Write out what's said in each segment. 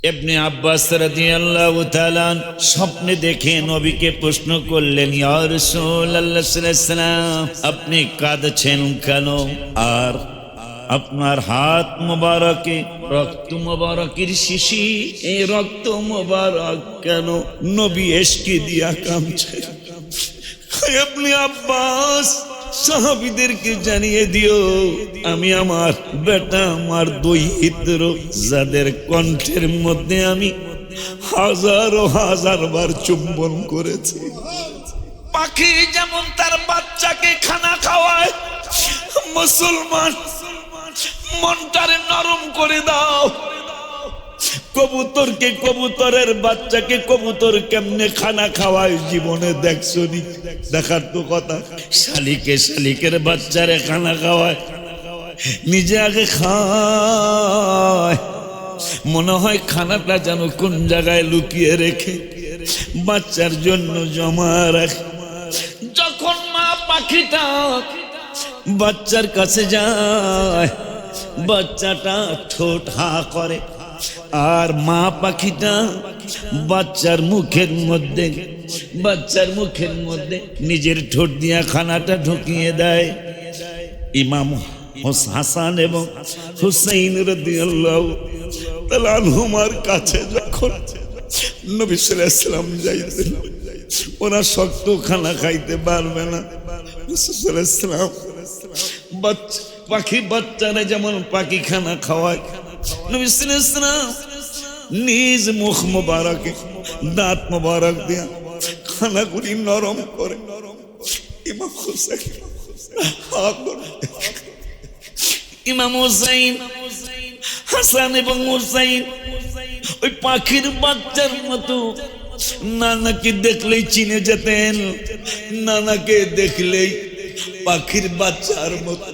ইবনে আব্বাস রাদিয়াল্লাহু তাআলা স্বপ্নে দেখে নবীকে প্রশ্ন করলেন, ইয়া রাসূলুল্লাহ সাল্লাল্লাহু আলাইহি ওয়াসাল্লাম, আপনি কাঁদছেন কেন? আর আপনার হাত মোবারকে রক্ত মোবারকের শিশি, এই রক্ত মোবারক কেন? নবী এশকে দিয়া কাঁদছে। ইবনে আব্বাস, সাহাবীদেরকে জানিয়ে দিও, আমি আমার বেটা, আমার দুই হিতর, যাদের কণ্ঠের মধ্যে আমি হাজারো হাজার বার চুম্বন করেছি। পাখি যেমন তার বাচ্চাকে খানা খাওয়ায়, মুসলমান মনটারে নরম করে দাও। কবুতরকে, কবুতরের বাচ্চাকে কবুতর কেমনে খানা খাওয়ায় জীবনে দেখছো নি? দেখার তো কথা। শালিকে শালিকের বাচ্চারে খানা খাওয়ায়, নিজে আগে খায়, মনে হয় খানাটা যেন কোন জায়গায় লুকিয়ে রেখে বাচ্চার জন্য জমা রাখে। যখন মা পাখিটা বাচ্চার কাছে যায়, বাচ্চাটা ঠোঁট হা করে, আর মা পাখিটা বাচ্চার মুখের মধ্যে নিজের ঠোঁট দিয়া খানাটা ঢুকিয়ে দেয়। ইমাম হাসান এবং হুসাইন রাদিয়াল্লাহু তাআলা আনহুমার কাছে যখন নবী সাল্লাল্লাহু আলাইহি ওয়াসাল্লাম যাইতেন, ওরা শক্ত খানা খাইতে পারবে না। রাসূল সাল্লাল্লাহু আলাইহি ওয়াসাল্লাম পাখি বাচ্চারা যেমন পাখি খানা খাওয়ায়, নবী সাল্লাল্লাহু আলাইহি ওয়াসাল্লাম নিজ মুখ মোবারকে দাঁত মোবারক দিয়া খানাগুলি নরম করে। ইমাম হুসাইন, ইমাম হুসাইন, হাসান এবং হুসাইন ওই পাখির বাচ্চার মতো নানাকে দেখলেই চিনে যেতেন, নানাকে দেখলেই পাখির বাচ্চার মতো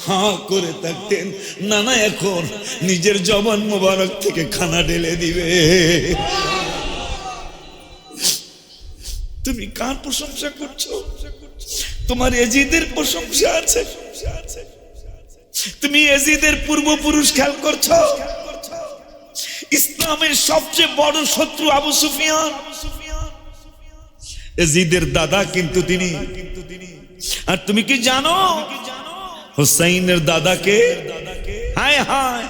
হা করে থাকতেন। নানা এখন নিজের জবান মোবারক থেকে খানা ঢেলে দিবে। তুমি কার প্রশংসা করছো? তোমার এজিদের প্রশংসা আছে? তুমি এজিদের পূর্বপুরুষ খেয়াল করছো? ইসলামের সবচেয়ে বড় শত্রু আবু সুফিয়ান, এজিদের দাদা কিন্তু তিনি। আর তুমি কি জানো হুসাইনের দাদাকে? হায় হায়,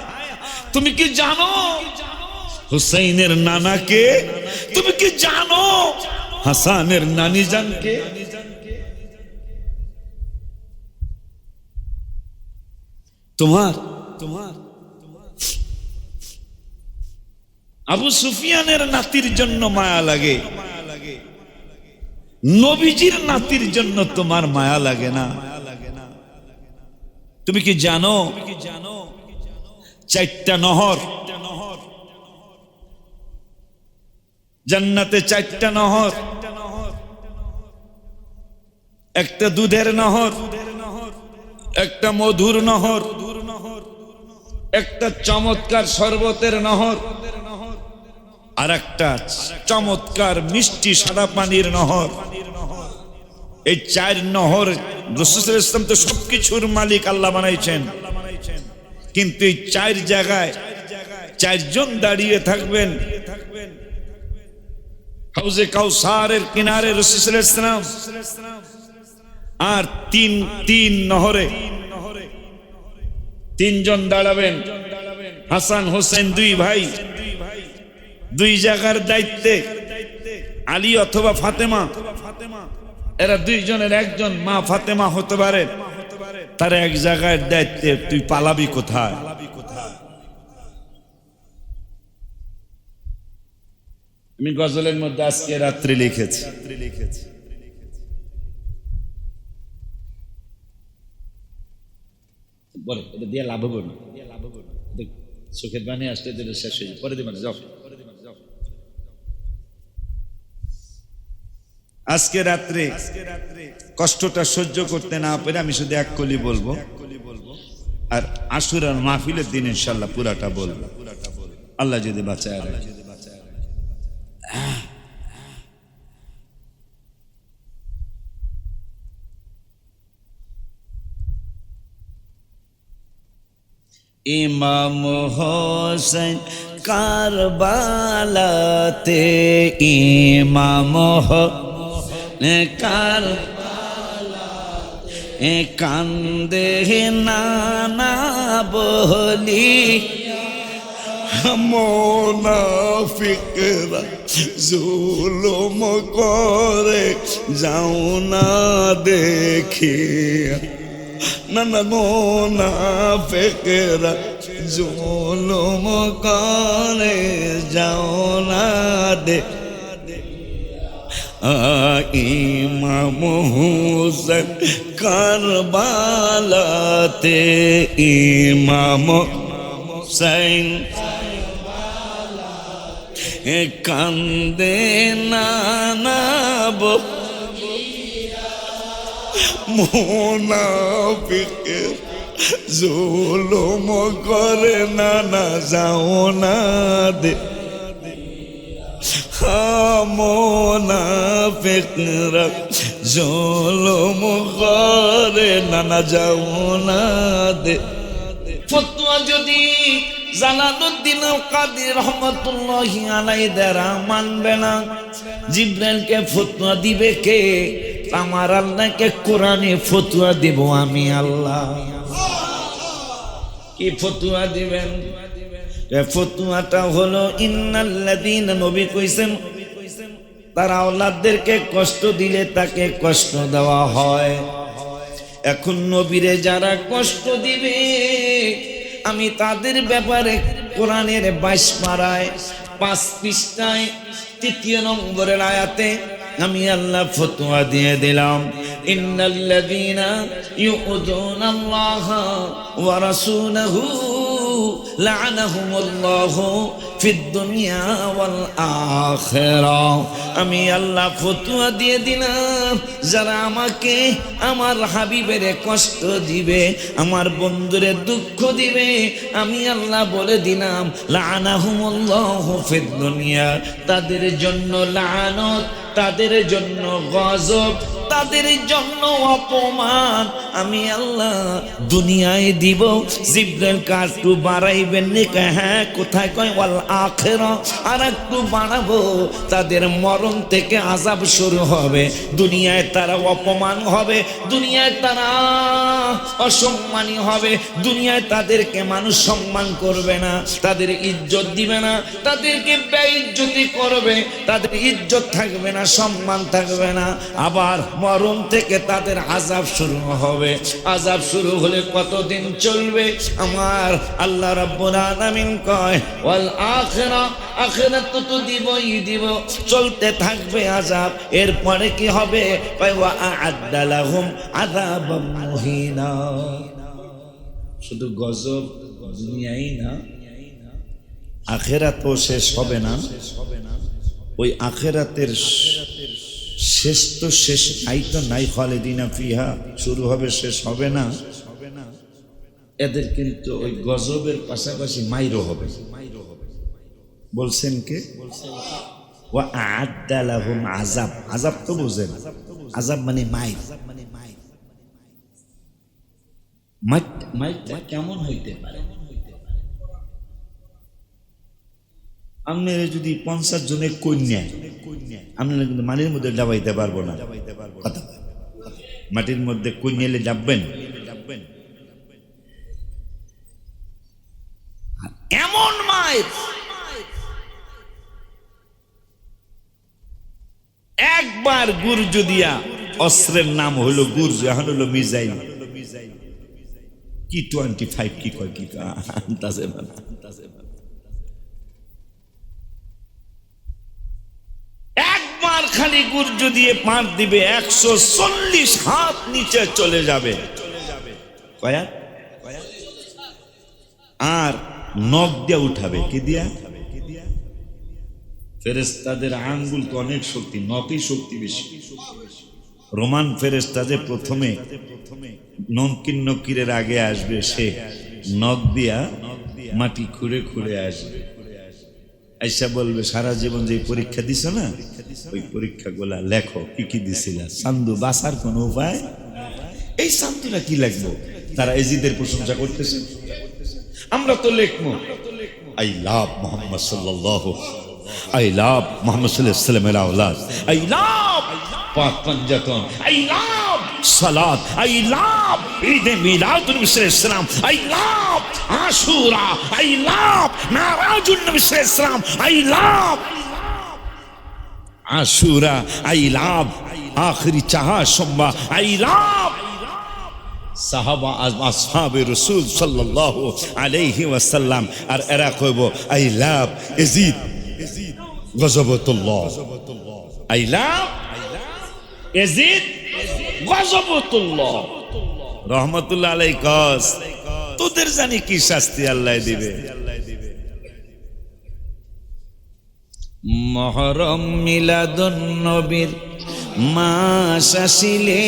তুমি কি জানো হুসাইনের নানাকে? তুমি কি জানো হাসানের নানি জানকে? তোমার আবু সুফিয়ানের নাতির জন্য মায়া লাগে, নবীজির নাতির জন্য তোমার মায়া লাগে না? তুমি কি জানো চারটা নহর জান্নাতে, চারটা নহর, একটা দুধের নহর, একটা মধুর নহর, একটা চমৎকার শরবতের নহর, আর একটা চমৎকার মিষ্টি সাদা পানির নহর। এই চার নহর, রাসূল সাল্লাল্লাহু আলাইহি ওয়াসাল্লাম তো সবকিছুর মালিক, আল্লাহ বানাইছেন, কিন্তু এই চার জায়গায় চারজন দাঁড়িয়ে থাকবেন। হাউজে কাউসারের কিনারে রাসূল সাল্লাল্লাহু আলাইহি ওয়াসাল্লাম, আর তিন নহরে তিনজন দাঁড়াবেন। হাসান হোসেন দুই ভাই, দুই জায়গার দায়িত্বে, আলী অথবা ফাতেমা, এরা দুইজনের একজন মা ফাতেমা হতে পারে, তারা এক জায়গায় দায়িত্বে। তুই পালাবি কোথায়? আমি গজলের মধ্যে আজকে রাত্রি লিখেছি, বলে এটা দিয়ে লাভ হবে না, চোখের পানি আসতে দিলে শেষ হয়ে যায়, পরে দিবেন যাও। আজকে রাত্রে কষ্টটা সহ্য করতে না পেরে আমি শুধু এক কলি বলবো, আর আশুরার মাহফিলের দিন ইনশাআল্লাহ পুরাটা বলবো, আল্লাহ যদি বাঁচায়। ইমাম হোসেন কারবালাতে ইমাম কার কান্দে নানা বলি মুনাফিকরা জুলুম করে যাও না দেখিয়া নানা মুনাফিকরা জুলুম করে যাও না ইমাম হুসেন কারবালাতে ইমাম হুসেন কান্দে নানা মুনাফিকের জুলুম করে নানা যাও না দে মুনাফিকরা জুলুম করে নানা যাও না দে। ফতোয়া যদি জালালউদ্দিন আল কাদের রহমাতুল্লাহি আলাইহি দ্বারা মানবে না, জিবরাইলকে ফতোয়া দিবে কে? আমার আল্লাহকে কোরআনে ফতোয়া দেব আমি আল্লাহ। কি ফতোয়া দিবেন? ফতোয়াটা হলো ইন্নাল্লাযীনা, নবী কইছেন তারা আওলাদদেরকে কষ্ট দিলে তাকে কষ্ট দেওয়া হয়। এখন নবীরে যারা কষ্ট দিবে আমি তাদের ব্যাপারে কোরআনের 22 পারায় 5 পৃষ্ঠায় 3 নম্বরের আয়াতে আমি আল্লাহ ফতোয়া দিয়ে দিলাম, ইন্নাল্লাযীনা ইউযুনাল্লাহা ওয়া রাসূলাহু লা'নাহুমুল্লাহু ফিদ দুনিয়া ওয়াল আখিরাহ। আমি আল্লাহ ফতোয়া দিয়ে দিলাম যারা আমাকে আমার হাবিবের কষ্ট দিবে, আমার বন্ধুরে দুঃখ দিবে, আমি আল্লাহ বলে দিলাম লা'নাহুমুল্লাহু ফিদ দুনিয়া, তাদের জন্য লানত, তাদের জন্য গজব, তাদের জন্য অপমান আমি আল্লাহ দুনিয়ায় দিব। জিবরাইল কাটু বাড়াইবেন নাকি? হ্যাঁ, কোথায় কয় ওয়াল আখিরা, আর একটু বাড়াবো, তাদের মরণ থেকে আযাব শুরু হবে। দুনিয়ায় তারা অপমান হবে, দুনিয়ায় তারা অসম্মানী হবে, দুনিয়ায় তাদেরকে মানুষ সম্মান করবে না, তাদের ইজ্জত দিবে না, তাদেরকে বেইজ্জতি করবে, তাদের ইজ্জত থাকবে না, সম্মান থাকবে না। আবার মরণ থেকে তাদের আযাব শুরু হবে। আযাব শুরু হলে কতদিন চলবে? আমার আল্লাহ রাব্বুল আলামিন কয় ওয়াল আখিরা, আখিরাত তো দিবই দিব, চলতে থাকবে আযাব। এরপরে কি হবে? কয় ওয়া আ'আদ্দা লাহুম আযাবাম মুহিনা। শুধু গজব দুনিয়াই না, আখিরাতও শেষ হবে না। ওই আখিরাতের শেষ তো শেষ নাই, তো নাই, খালিদিনা ফিহা, শুরু হবে শেষ হবে না। এদের কিন্তু ওই গজবের পাশাপাশি মাইরও হবে। বলছেন কে? ওয়া আ'আদ্দা লাহুম আযাব, আযাব তো বুঝেন, আযাব মানে মাইর। মাইরটা কেমন হইতে পারে? আপনারা যদি 50 জনের কন্যা, আপনারা কিন্তু মাটির মধ্যে ডাবাইতে পারবো না। মাটির মধ্যে কন্যালে ডাববেন? এমন মায়ের একবার গুরজ দিয়া, অস্ত্রের নাম হলো গুরজ, এখন হলো মিসাইল। কি 25 কি কয়, কি আনতাছে না, একবার খালি গুরজ দিয়ে পার দিবে 140 হাত নিচে চলে যাবে। কয়া আর নখ দিয়ে উঠাবে। কি দিয়া? ফেরেশতাদের আঙ্গুল তো অনেক শক্তি, নখই শক্তি বেশি। রোমান ফেরেশতা যে প্রথমে নকির নকিরের আগে আসবে, সে নখ দিয়া মাটি খুঁড়ে খুঁড়ে আসবে। আইসা বলবে সারা জীবন যে পরীক্ষা দিছ না, ওই পরীক্ষাগুলা লেখো, কি কি দিছিল। চান্দু বাঁচার কোন উপায়? এই চান্দুরা কি লিখবো? তারা এজিদের প্রশংসা করতেছে, আমরা তো লিখবো। I love Muhammad sallallahu. I love Muhammad sallallahu alaihi wasallam al-awlad. I love Panjaton. I love Salat. I love Eid Miladun Nabi sallallahu alaihi wasallam. I love Ashura. I love Marajun Nabi sallallahu alaihi wasallam. I love Ashura. I love Akhiri Chaha Shomba. I love সাহাবা আসহাবে রাসূল সাল্লাল্লাহু আলাইহি ওয়াসাল্লাম। আর এরা কইব I love ইয়াজিদ গজবতুল্লাহ। আই লাভ ইয়াজিদ গজবতুল্লাহ রহমাতুল্লাহ আলাইহি কস তোদের জানি কি শাস্তি আল্লাহ দিবে। মুহররম মিলাদুন নবীর মাস আসিলে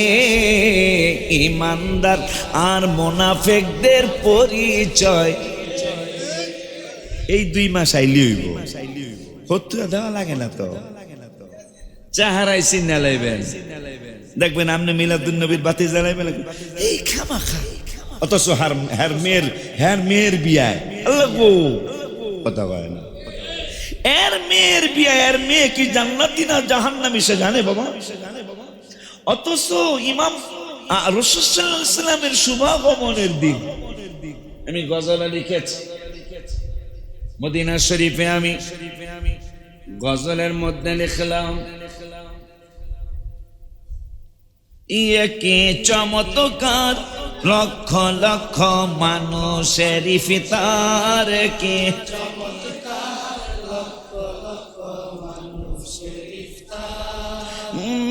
ইমানদার আর মুনাফিকদের পরিচয়। এই 2 মাস আইলি হইব, ফতোয়া দেওয়া লাগে না তো, চেহারাই চিন্না লাইবেন, দেখবেন আপনি মিলাদুন নবীর বাতি জ্বালাইবেন এই খামাখা, অথচ হ্যার মেয়ের বিয়ায় আল্লাহ গো কথা কয় না। এর মেয়ের বিয়ে, এর মেয়ে কি জান্নাতি না জাহান্নামী সে জানে বাবা। অথচ ইমাম রাসূল সাল্লাল্লাহু আলাইহি ওয়াসাল্লামের শুভাগমনের দিন আমি গজল লিখেছি মদিনা শরীফে। আমি গজলের মধ্যে লিখলাম কি চমৎকার লক্ষ লক্ষ মানুষের ইফতার, কি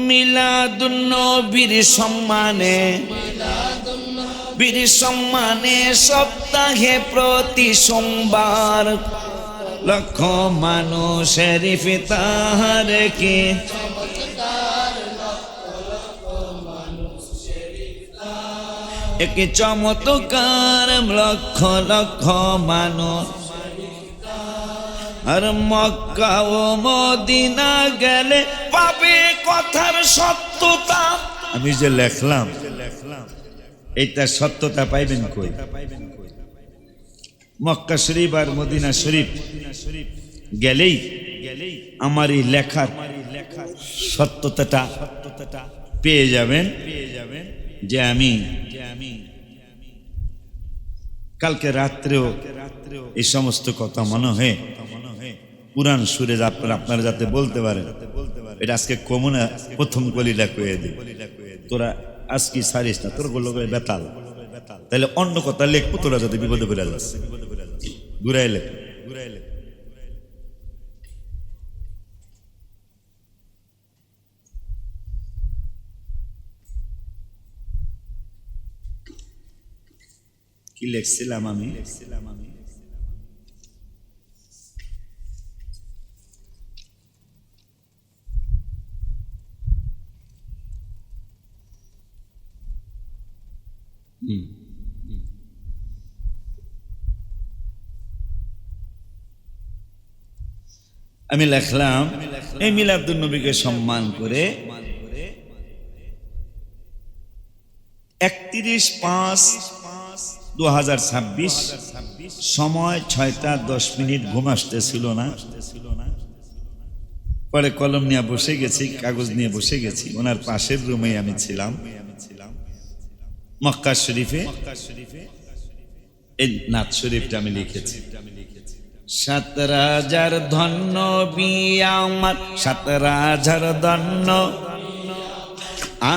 মিলাদুন নবীর সম্মানে, বীর সম্মানে সপ্তাহে প্রতি সোমবার লক্ষ মানুষের ইফতার, কি একই চমৎকার লক্ষ লক্ষ মানুষ। আর মক্কা ও মদিনা গেলে পাবে কথার সত্যতা। আমি যে লেখলাম এইটা সত্যতা পাইবেন কই? মক্কা শরীফ আর মদিনা শরীফ গেলেই আমার এই লেখার সত্যতাটা পেয়ে যাবেন যে আমি কালকে রাত্রেও এই সমস্ত কথা মনে হয় পুরান সুরে আপনারা যাতে বলতে পারেন। এটা আজকে কমনা প্রথম কলিলা কয়ে দিই, তোরা আজকে সারিস না, তোর গুলো বেতাল, তাহলে অন্য কথা লেখবো, তোরা যাতে বিপদে পড়ে যাচ্ছে ঘুরাই লেখ। কি লিখছিলাম আমি? আমি লিখলাম এই মিলাদুন নবীকে সম্মান করে 31/5/2026 সময় 6টা 10 মিনিট, ঘুম আসতেছিল না। পরে কলম নিয়ে বসে গেছি, কাগজ নিয়ে বসে গেছি, ওনার পাশের রুমে আমি ছিলাম মক্কা শরীফে। এই নাথ শরীফটা আমি লিখেছি, 17,000 ধন্য বিয়ামার 17,000 ধন্য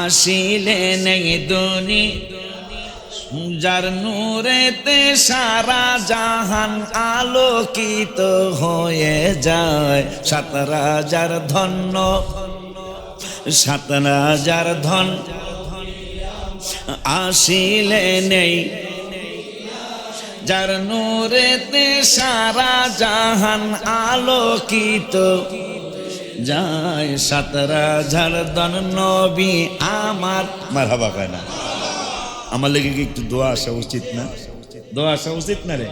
আসিলেন এই দুনি, যার নূরেতে সারা জাহান আলোকিত হয়ে যায়। 17,000 ধন্য 17,000 ধন আসিলেন এই, যার নূরেতে সারা জাহান আলোকিত যায়। 17,000 ধন নবী আমার। মারহাবা কয় না? আমার লেগে কি একটু দোয়া আসা উচিত না? দোয়া আসা উচিত না রে?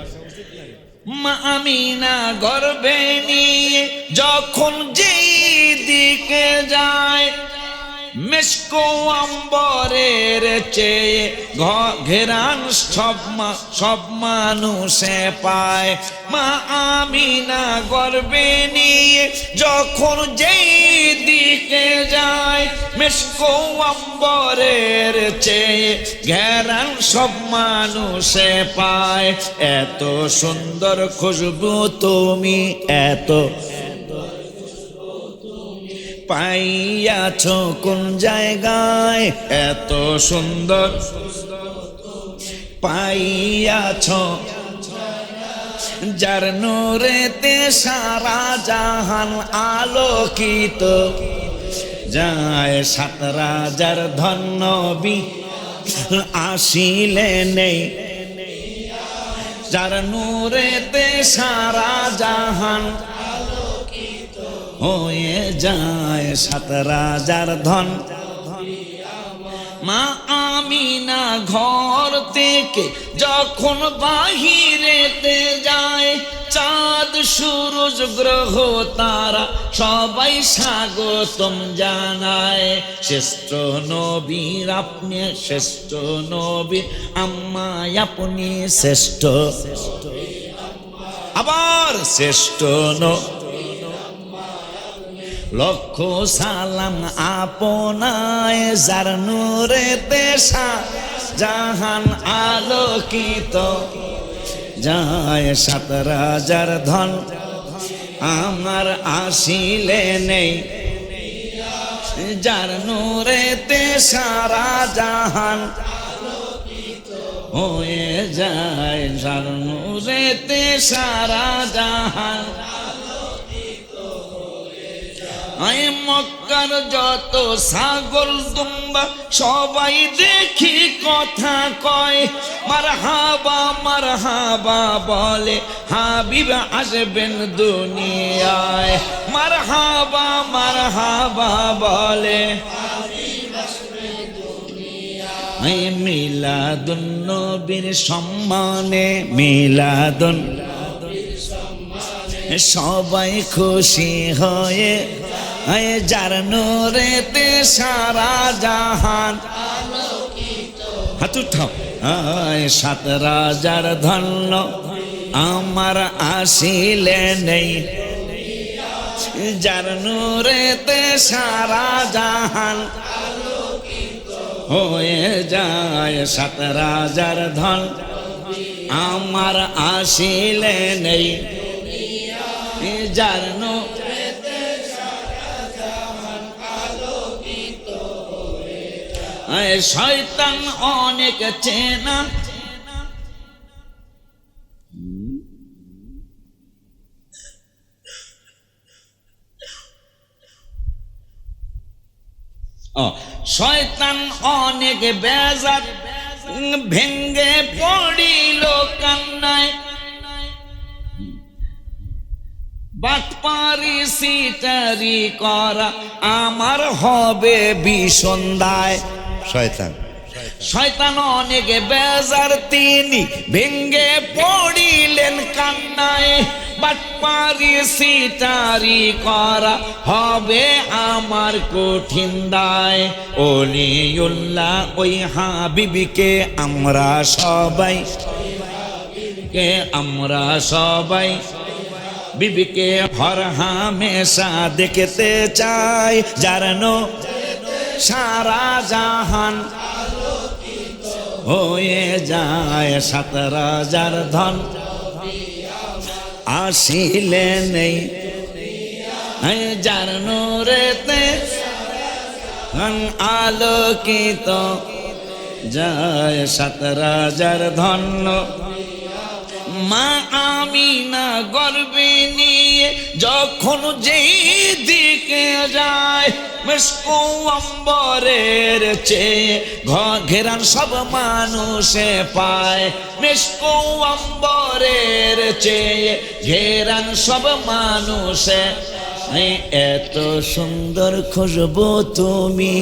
মা আমিনা গর্ভে নিয়ে যখন যেই দিকে যায়, মেশকো অম্বরের চেয়ে ঘেরান সব মানুষে পায়। মা আমিনা গর্বে নিয়ে যখন যেই দিকে যায়, মেশকো অম্বরের চেয়ে ঘেরান সব মানুষে পায়। এত সুন্দর খুশবু তুমি এত পাইয়াছ কোন জায়গায়, এত সুন্দর পাইয়াছ যার নূরেতে সারা জাহান আলোকিত যায়। 7 রাজার ধন্য বি আসিলে নেই, যার নূরেতে সারা জাহান হয়ে যায় 7 রাজার ধন। মা আমিনা ঘর থেকে যখন বাহিরেতে যায়, চাঁদ সূরজ গ্রহ তারা সবাই স্বাগতম জানায়। শ্রেষ্ঠ নবীর আপনি, শ্রেষ্ঠ নবীর আম্মা আপনি, শ্রেষ্ঠ আবার শ্রেষ্ঠ লক্ষ সালাম আপনায়, যার নূরেতে জাহান আলোকিত যায়। 7 রাজার ধন আমার আসিলে নেই, যার নূরেতে সারা জাহান হয়ে যায়, যার নূরেতে সারা জাহান। মক্কার যত ছাগল দুম্বা সবাই দেখি কথা কয়, মারহাবা মারহাবা বলে হাবিব আসবেন দুনিয়ায়। মারহাবা মারহাবা বলে মিলাদুন নবীর সম্মানে, মিলাদুন সবাই খুশি হয়ে, যার নূরেতে সারা জাহান হাত উঠাও। 7 রাজার ধন্য আমার আসিলে নেই, যার নূরেতে সারা জাহান হয়ে যায়। 7 রাজার ধন আমার আসিলে নেই, যার নূরেতে সারা জাহান আলোকিত হয়ে যায়। শয়তান অনেক চেনা শয়তান অনেক বেজার ভেঙ্গে পড়িল কান্নায়, বাটপারি সিটারি করা আমার হবে ভীষণ দায়। শয়তান অনেক বেজার তিনি ভেঙ্গে পড়িলেন কান্নায়, বাটপারি সিটারি করা হবে আমার কঠিন দায়। ওলিউল্লাহ ওই হাবিবকে আমরা সবাই বিবিকে হর হামেশা দেখতে চাই, যার সারা জাহান হয়ে যায়। 7 রাজার ধন আসিলে নেই, যার নূরেতে আলোকিত যায়। 7 রাজার ধন্য মা আমিনা গর্বে নিয়ে যখন যেই দিকে যায়, মেশকো অম্বরের চেয়ে ঘেরান সব মানুষে পায়। মেশকো অম্বরের চেয়ে ঘেরান সব মানুষে, এত সুন্দর খুশবু তুমি,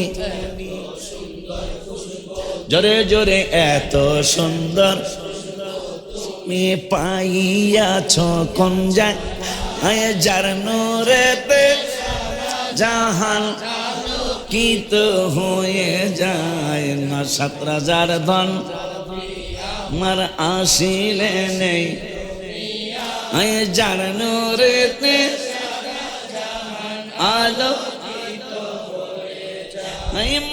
জোরে জোরে এত সুন্দর পাইয়াছ কোন যায়, যার নূরেতে জাহান আলোকিত হয়ে যায় না। 7 রাজার ধন আমার আসিলে নেই, যার নূরেতে আলো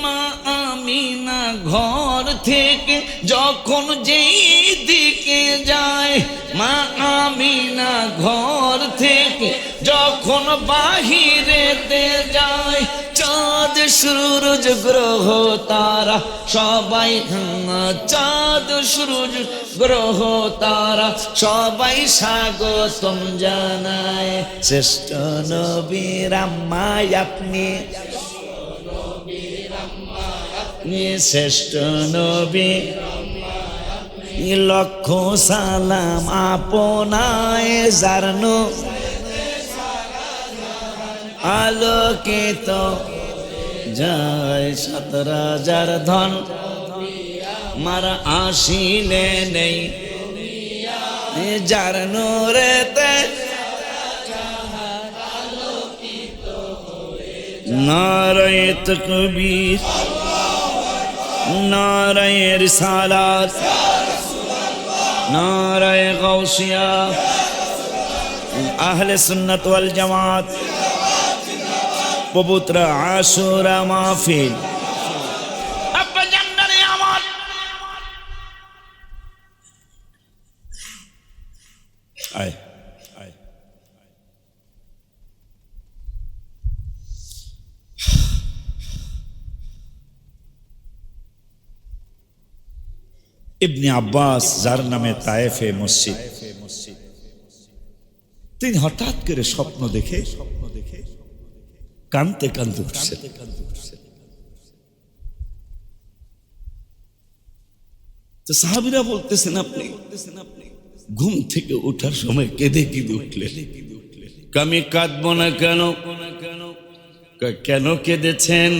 মা আমিনা ঘর থেকে যখন যেই দিকে যায়, মা আমিনা ঘর থেকে যখন বাহিরেতে যায়, চাঁদ সূরজ গ্রহ তারা সবাই, চাঁদ সূরজ গ্রহ তারা সবাই স্বাগতম জানায়। শ্রেষ্ঠ নবীর আম্মায় আপনি, শ্রেষ্ঠ নবী লক্ষ সালাম আপনায়, জানো আলোকিত যায়। 7 রাজার ধন মার আসিলে নেই, যার নূরেতে নারায়ে তাকবীর, নারায়ে রিসালাত, নারায়ে গাউসিয়া, আহলে সুন্নাত ওয়াল জামাত পবিত্র আশুরা মাহফিল। আব্বা জান্নারে আমার আয় আয়। ইবনে আব্বাস যার নামে তায়েফে মসজিদ, তিনি হঠাৎ করে স্বপ্ন দেখে কাঁদতে কাঁদতে উঠছেন। তো সাহাবীরা বলতেছেন আপনি ঘুম থেকে ওঠার সময় কেঁদে কেঁদে উঠলেন। আমি কাঁদবো না কেন? কেন কেঁদেছেন?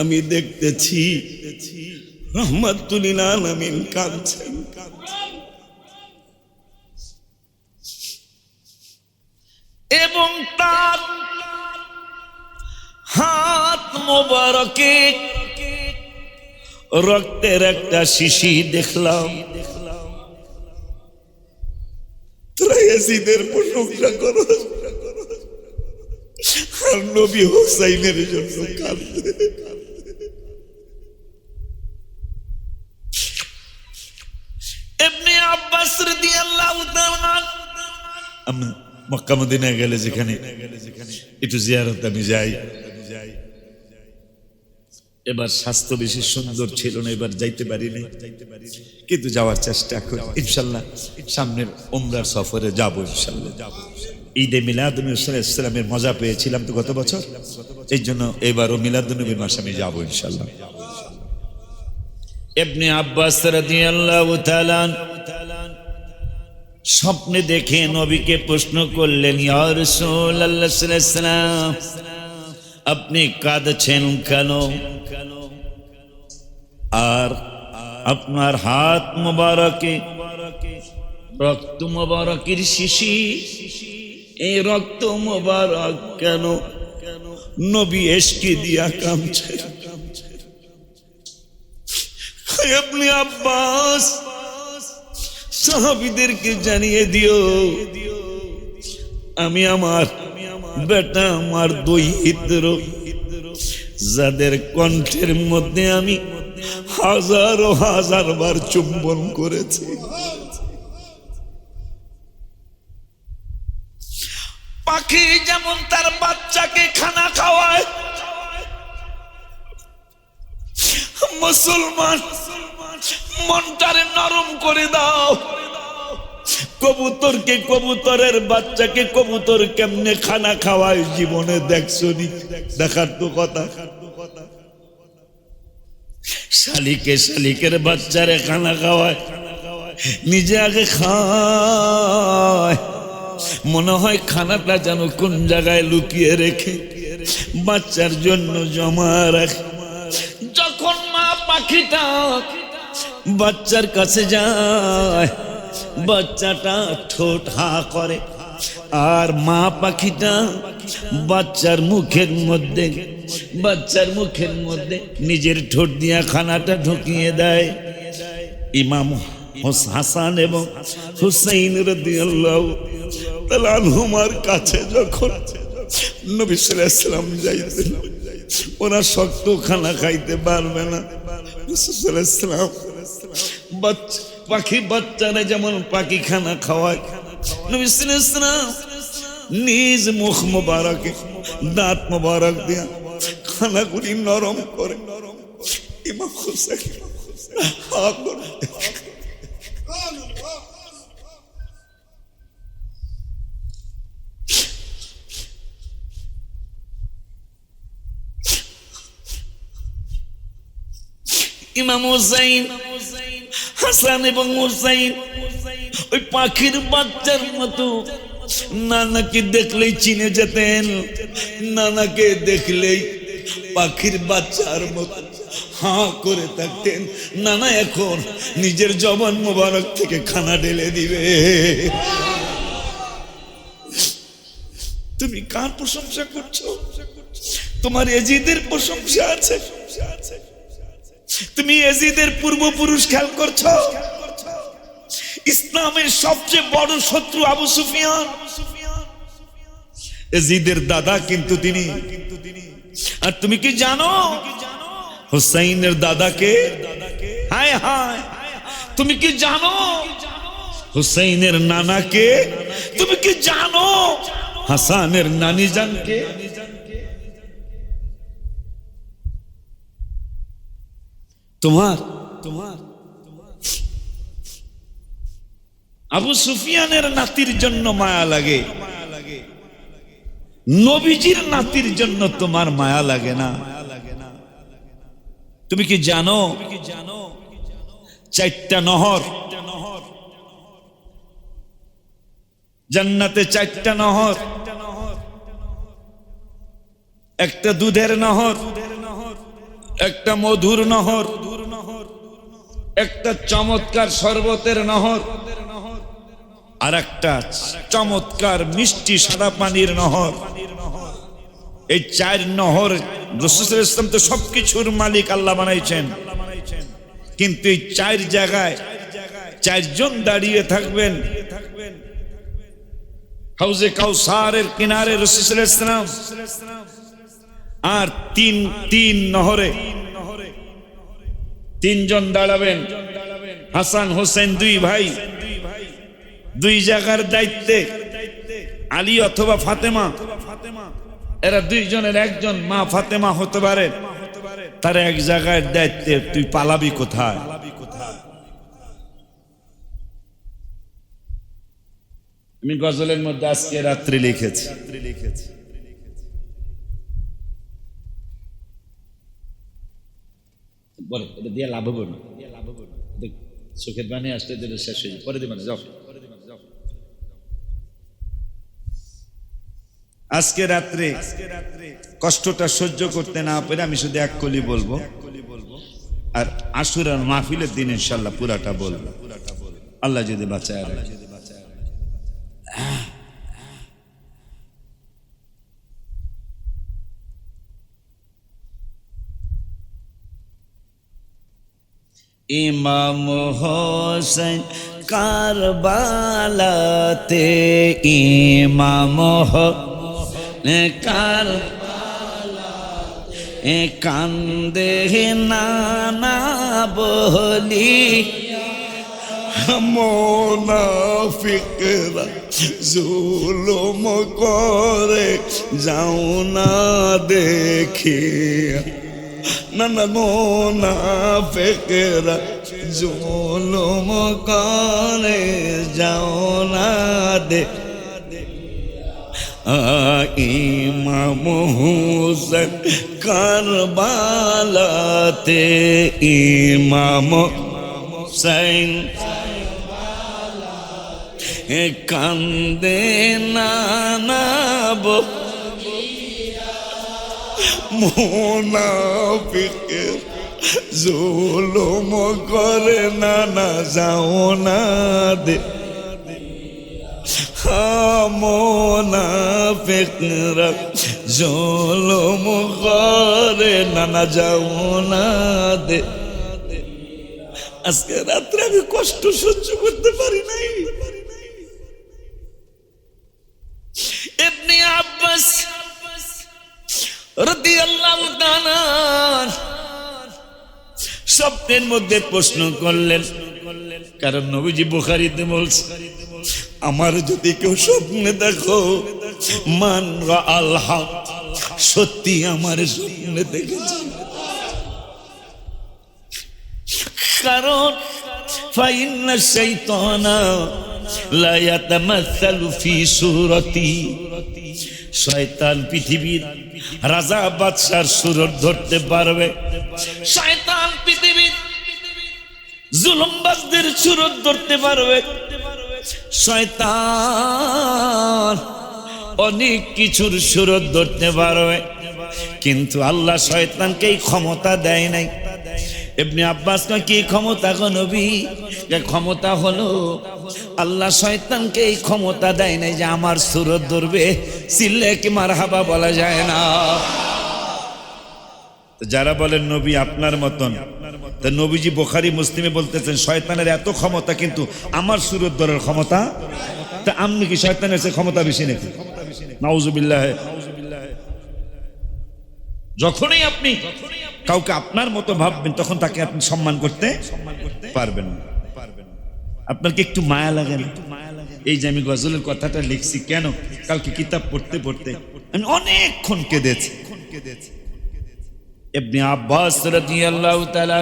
আমি দেখতেছি রহমাতুল আলামিন কাঁদছেন। এবং তার হাত মোবারকে রক্তের একটা শিশি দেখলাম। তোরা ইয়াজিদের প্রশংসা করো আর নবী হুসাইনের জন্য কাঁদে। ইবনে আব্বাস রাদিয়াল্লাহু তাআলা আমি মক্কা মদিনায় গেলে যেখানে একটু জিয়ারত আমি যাই। এবার স্বাস্থ্য বেশি সুন্দর ছিল না, এবার যাইতে পারি নাই, কিন্তু যাওয়ার চেষ্টা করি ইনশাল্লাহ। সামনের উমরার সফরে যাবো ইনশাল্লাহ। ঈদে মিলাদুন্নবী সাল্লাল্লাহু আলাইহি ওয়াসাল্লামের মজা পেয়েছিলাম তো গত বছর, এই জন্য এবারও মিলাদুন্নবীর মাসে আমি যাবো ইনশাল্লাহ। ইবনে আব্বাস রাদিয়াল্লাহু তাআলা স্বপ্নে দেখে নবীকে প্রশ্ন করলেন, ইয়া রাসূলুল্লাহ সাল্লাল্লাহু আলাইহি ওয়াসাল্লাম আপনি কাঁদছেন কেন? আর আপনার হাত মোবারকে রক্ত মোবারকের শিশি, এই রক্ত মোবারক কেন? নবী এশকে দিয়া কাঁদছেন। ইবনে আব্বাস সাহাবীদেরকে জানিয়ে দিও আমি আমার বেটা আমার দৈহিত্র যাদের কণ্ঠের মধ্যে আমি হাজারো হাজার বার চুম্বন করেছি, পাখি যেমন তার বাচ্চাকে খানা খাওয়ায়, মুসলমান মনটারে নরম করে দাও। কবুতরকে, কবুতরের বাচ্চাকে কবুতর কেমনে খানা খাওয়ায় জীবনে দেখছো নি? দেখার তো কথা। শালিকে শালিকের বাচ্চারে খানা খাওয়ায়, নিজে আগে খায়, মনে হয় খানাটা যেন কোন জায়গায় লুকিয়ে রেখে বাচ্চার জন্য জমা রাখে। যখন মা পাখিটা বাচ্চার কাছে যায়, বাচ্চাটা ঠোঁট হা করে আর মা পাখিটা বাচ্চার মুখের মধ্যে নিজের ঠোঁট দিয়া খানাটা ঢুকিয়ে দেয়। ইমাম হাসান এবং হুসাইন রাদিয়াল্লাহু তাআলা আনহুমার কাছে যখন নবী সাল্লাল্লাহু আলাইহি ওয়াসাল্লাম যাইতেন, ওরা শক্ত খানা খাইতে পারবে না। রাসূল সাল্লাল্লাহু আলাইহি ওয়াসাল্লাম পাখি বাচ্চারা যেমন পাখি খানা খাওয়ায়, নবী সাল্লাল্লাহু আলাইহি ওয়াসাল্লাম নিজ মুখ মোবারকে দাঁত মোবারক দিয়া খানাগুলি নরম করে ইমাম হুসাইন ইমাম হুসাইন হাসান এবং হুসাইন ওই পাখির বাচ্চার মতো নানাকে দেখলেই চিনে যেতেন, নানাকে দেখলেই পাখির বাচ্চার মতো হাঁ করে থাকতেন। নানা এখন নিজের জবান মোবারক থেকে খানা ঢেলে দিবে। তুমি কার প্রশংসা করছো? তোমার এজিদের প্রশংসা আছে। তুমি এজিদের পূর্বপুরুষ খেয়াল করছো? ইসলামের সবচেয়ে বড় শত্রু আবু সুফিয়ান, এজিদের দাদা কিন্তু তিনি। আর তুমি কি জানো হুসাইনের দাদাকে? হায় হায়, তুমি কি জানো হুসাইনের নানাকে? তুমি কি জানো হাসানের নানি জানকে? তোমার আবু সুফিয়ানের নাতির জন্য মায়া লাগে, নবীজির নাতির জন্য তোমার মায়া লাগে না? তুমি কি জানো 4টা নহর জান্নাতে, 4টা নহর, একটা দুধের নহর, একটা মধুর নহর, একটা চমৎকার শরবতের নহর, আর একটা চমৎকার মিষ্টি সাদা পানির নহর। এই 4 নহর রাসূল সাল্লাল্লাহু আলাইহি ওয়াসাল্লাম তো সবকিছুর মালিক আল্লাহ বানাইছেন, কিন্তু এই 4 জায়গায় 4 জন দাঁড়িয়ে থাকবেন। হাউজে কাউসারের কিনারে রাসূল সাল্লাল্লাহু আলাইহি ওয়াসাল্লাম, আর তিন নহরে 3 জন দাঁড়াবেন। হাসান হোসেন 2 ভাই, 2 জায়গার দায়িত্বে। আলী অথবা ফাতেমা, এরা 2 জনের একজন মা ফাতেমা হতে পারে, তার এক জায়গায় দায়িত্বে। তুই পালাবি কোথায়? আমি গজলের মধ্যে আজকে রাত্রি লিখেছি, বলে এটা দিয়ে লাভ হবে না, চোখের বানি আসতে দিলে শেষ হয়ে যায়, পরে দিবেন। যাও, আজকে রাত্রে কষ্টটা সহ্য করতে না পেরে আমি শুধু এক কলি বলবো, আর আশুরার মাহফিলের দিন ইনশাআল্লাহ পুরাটা বলবো, আল্লাহ যদি বাঁচায়। ইমাম হোসেন কারবালাতে, ইমাম কারবালাতে কান্দে নানা বলি, মুনাফিকরা জুলুম করে যাও না দেখিয়া, নানা মুনাফিকরা জুলুম করে যাও না ইমাম হুসেন কারবালাতে, ইমাম হুসেন কান্দে নানা মুনাফিকের জুলুম করে নানা যাও না দে, মুনাফিকরা জুলুম করে না যাও না দে। আজকে রাত্রে আমি কষ্ট সহ্য করতে পারি নাই। ইবনে আব্বাস রাদিয়াল্লাহু তাআলা স্বপ্নের মধ্যে প্রশ্ন করলেন, কারণ নবীজি বুখারীতে বলছে, আমার যদি কেউ স্বপ্নে দেখো মান রাআল হক, সত্যি আমার স্বপ্নে দেখেছে। কারণ ফাইন্না শাইতানা লা ইয়াতামাসসালু ফি সূরাতি, শয়তান পৃথিবীর রাজা বাদশার সুরত ধরতে পারবে, শয়তান পৃথিবীর জুলুমবাজদের সুরত ধরতে পারবে, শয়তান অনেক কিছুর সুরত ধরতে পারবে, কিন্তু আল্লাহ শয়তানকে এই ক্ষমতা দেয় নাই। ইবনে আব্বাস কয়, কি ক্ষমতা গো নবী? ক্ষমতা হলো আল্লাহ শয়তানকে এই ক্ষমতা দেয় নাই যে আমার সুরত ধরবে, চিল্লে কি মারহাবা বলা যায় না? যারা বলেন নবী আপনার মতন, তা নবীজি বুখারী মুসলিমে বলতেছেন শয়তানের এত ক্ষমতা কিন্তু আমার সুরত ধরার ক্ষমতা, তা আপনি কি শয়তানের চেয়ে ক্ষমতা বেশি নাকি? নাউজুবিল্লাহ। যখনই আপনি কাউকে আপনার মতো ভাববেন তখন তাকে আপনি সম্মান করতে পারবেন না। আপনার কি একটু মায়া লাগে না? এই যে আমি গজলের কথাটা লিখছি কেন, কালকে কিতাব পড়তে পড়তে আমি অনেকক্ষণ কেঁদেছি। ইবনে আব্বাস রাদিয়াল্লাহু তাআলা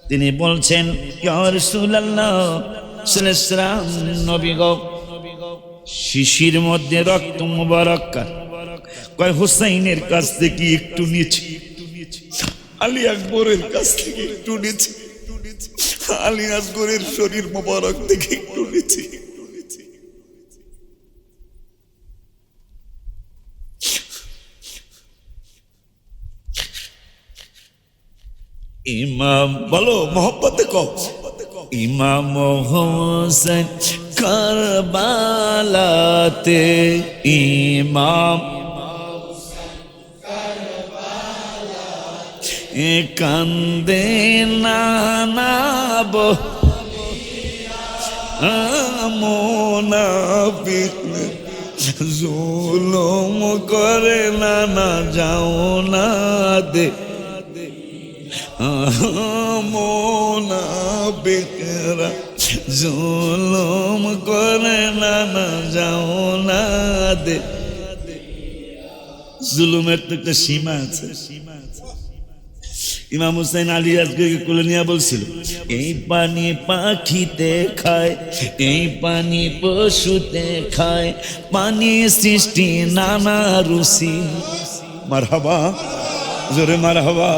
তিনি বলছেন, ইয়া রাসূলুল্লাহ সাল্লাল্লাহু আলাইহি নবী গো, শিশির মধ্যে রক্ত মুবারক কয় হুসাইনের কাছ থেকে একটু নিয়েছি, আলী আকবরের কাছ থেকে একটু নিয়েছি, আলী আসগরের শরীর মোবারক থেকে একটু নিয়েছি। ইমাম বলো মোহব্বতে কও, ইমাম হোসেন কারবালাতে, ইমাম কান্দে নানাব মুনাফিক জুলুম করে না যাও না দে। মুনাফিকরা জুলুম করে না যাও না দে। জুলুমের তো একটা সীমা আছে। ইমাম হুসাইন আলী আসগরকে কোলে নিয়ে বলছিল, এই পানি পাখিতে খায়, এই পানি পশুতে খায়, পানি সৃষ্টি নানা রুচি। মারহাবা, জোরে মারহাবা,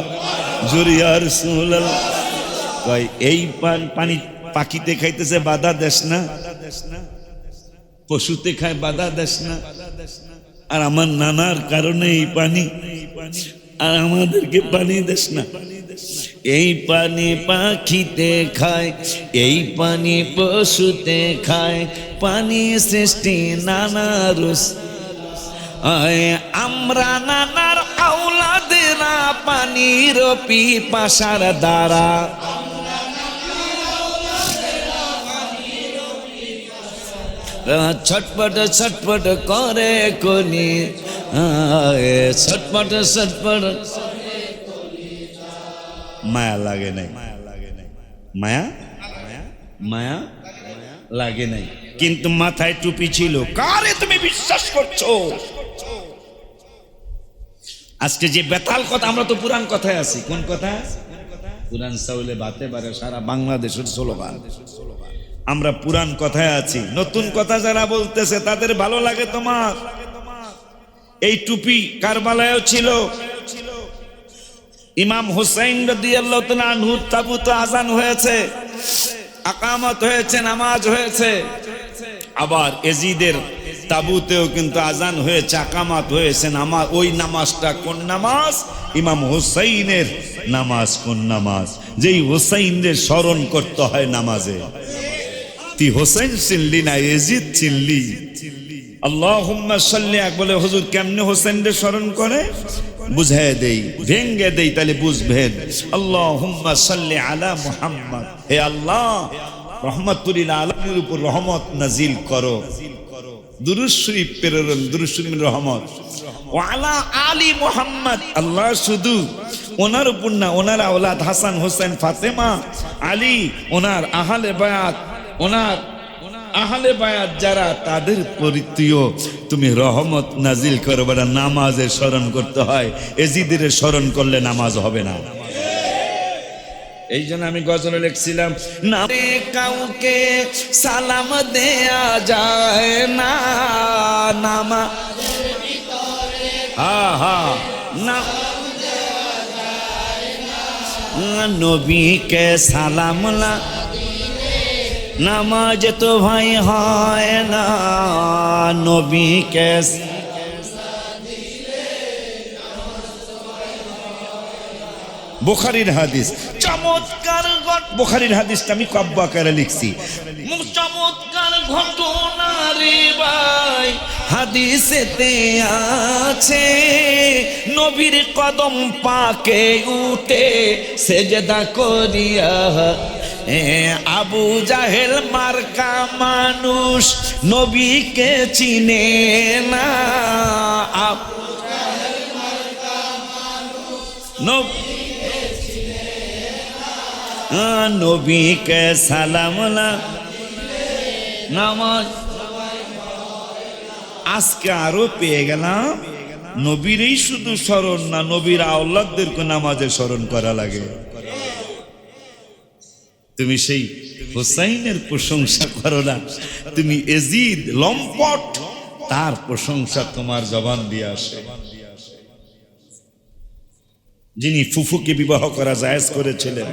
জোরে ইয়া রাসূলুল্লাহ। কয় এই পানি পাখিতে খাইতেছে, বাধা দেশ না, পশুতে খায়, বাধা দেশ না, আর আমার নানার কারণে এই পানি, আর আমাদেরকে পানি দেশ না। এই পানি পাখিতে খায়, এই পানি পশুতে খায়, পানি সৃষ্টি নানা রুচ। আমরা নানার আওলাদেরা পানির পিপাসার দ্বারা, ছটপট ছটপট করে কলি, ছটপট ছটপট। মায়া লাগে নাই, মায়া মায়া লাগে নাই, কিন্তু মাথায় টুপি ছিল। কারে তুমি বিশ্বাস করছো? আজকে যে বেতাল কথা, আমরা তো পুরান কথায় আছি। কোন কথা? পুরান চাউলে ভাতে বারে সারা বাংলাদেশের স্লোগান। আমরা পুরান কথায় আছি। নতুন কথা যারা বলতেছে তাদের ভালো লাগে তোমার। এই টুপি কারবালায়ও ছিল। ইমাম হুসাইন রাদিয়াল্লাহু তাআলা আনহু তাবুতে আযান হয়েছে, আকামত হয়েছে, নামাজ হয়েছে। আবার এজিদের তাবুতেও কিন্তু আযান হয়েছে, আকামত হয়েছে। নামাজ, ওই নামাজটা কোন নামাজ? ইমাম হুসাইনের নামাজ। কোন নামাজ? যেই হুসাইনের স্মরণ করতে হয় নামাজে। তুই হোসেন চিনলি না, এজিদ চিনলি। আল্লাহুম্মা সাল্লি, বলে হুজুর কেমনে হোসেনকে স্মরণ করে? বুঝায় দেই, ভেঙ্গে দেই, তাহলে বুঝবেন। আল্লাহুম্মা সাল্লি আলা মুহাম্মদ, হে আল্লাহ রহমাতুল আলামিনের উপর রহমত নাজিল করো। দুরূদ শরীফ প্রেরণ, দুরূদ শরীফ রহমত। ওয়া আলা আলি মুহাম্মদ, আল্লাহ শুধু ওনার উপর না, ওনার আওলাদ হাসান হোসেন ফাতেমা আলী, ওনার আহলে বায়াত, ওনার আহলে বায়াত যারা, তাদের পরিত্রিয় তুমি রহমত নাজিল করো। বড় নামাজে স্মরণ করতে হয়, এজিদের স্মরণ করলে নামাজ হবে না। এই জন্য আমি গজলে লিখছিলাম, না কাউকে সালাম দেয়া যায় না, নামা না নবীকে সালাম না, নামাজ তো ভাই হয় না, নবীকে। বুখারীর হাদিস, চমৎকার বুখারীর হাদিসটা আমি কাব্বা করে লিখছি। চমৎকার ঘটনা রে ভাই হাদিসেতে আছে, নবীর কদম পাকে উঠে সেজদা করিয়া আবু জাহেল মার্কা মানুষ নবীকে চিনে না। নবীকে সালাম নামাজ। আজকে আরো পেয়ে গেলাম, নবীরই শুধু স্মরণ না, নবীর আওলাদদেরকে নামাজে স্মরণ করা লাগে। তুমি সেই হোসাইনের প্রশংসা করো না, তুমি এজিদ লম্পট, তার প্রশংসা তোমার জবান দিয়ে আসে। যিনি ফুফুকে বিবাহ করা জায়েজ করেছিলেন,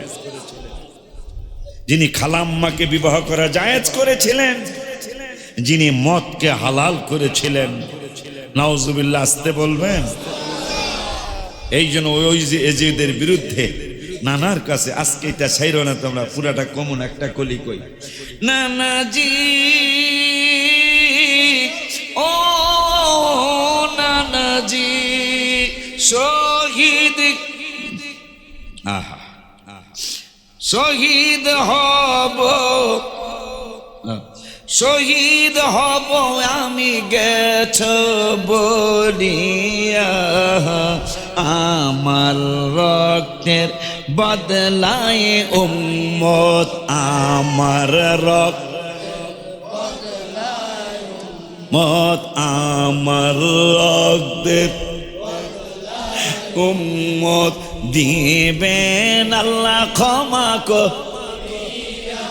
যিনি খালাম্মাকে বিবাহ করা জায়েজ করেছিলেন, যিনি মদকে হালাল করেছিলেন, নাউজুবিল্লাহ আসতে বলবেন। এই জন্য ওই যে এজিদের বিরুদ্ধে নানার কাছে, আজকে এটা ছাইরো না তোমরা, পুরাটা কমন একটা কলি কই। নানাজি ও নানাজি শহীদ, আহা শহীদ হব, শহীদ হব আমি গেছ বলিয়া, আমার রক্তের বদলায় উম্মত, আমার রক্ত আমার রক্তের উম্মত দিবেন আল্লাহ ক্ষমা করিয়া,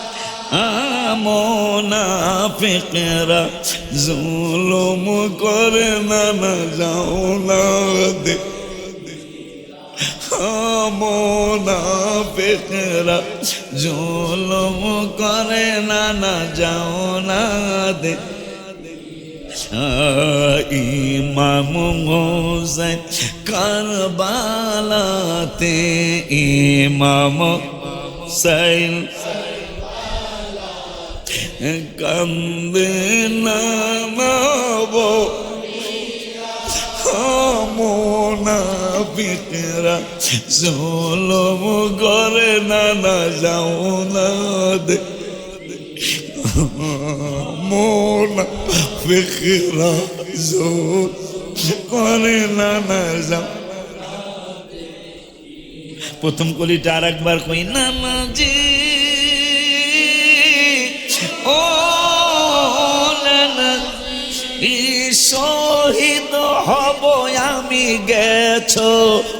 মুনাফিকরা জুলুম করে না, যাও না দে, মুনাফিকরা জুলুম করে না, যাও না দে। ইমাম হোসেন কারবালাতে, ইমাম হোসেন কান্দে না নাবো, মুনাফিকরা জুলুম করে না, যাও না দে, মুনাফিকরা জুলুম করে না, যাও। প্রথম কলিটা আর একবার কই, নানাজি ও নানাজি শহীদ হব আমি গেছ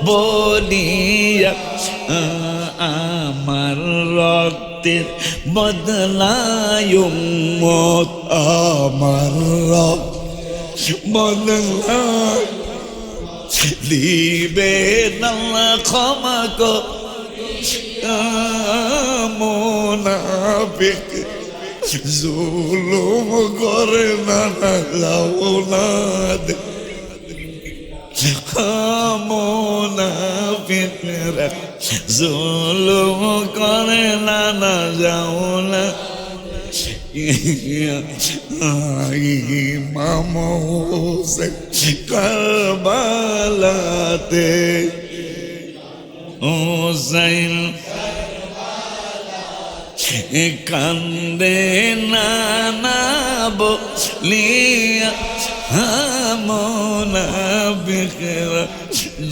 বলিয়া, আমার রক্তের বদলায় উম্মত, আমার রক্ত বদলায় দিবে আল্লাহ ক্ষমা করিয়া, মুনাফিক জুলুম করে না, যাও না দে, মুনাফিকরা জুলুম করে না, যাও না। ইমাম হোসেন কারবালাতে হোসেন কান্দে নানা বলিয়া মুনাফিকরা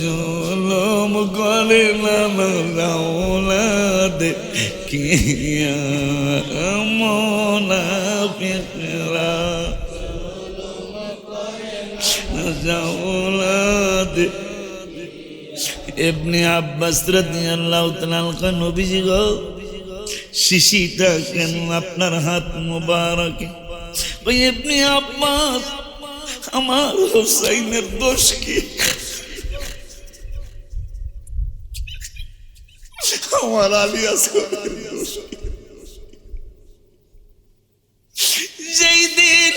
জুলুম করে নানা রাউলাদে কিয়া মুনাফিকরা রাউলাদে ইবনে আব্বাস রাদিয়াল্লাহু তাআলা নবীজি গো শিশিটা কেন আপনার হাত মুবারকে? ওই ইবনে আব্বাস আমার হুসাইনের দোষ কি? আমার আলী আসগরের দোষ কি? যেই দিন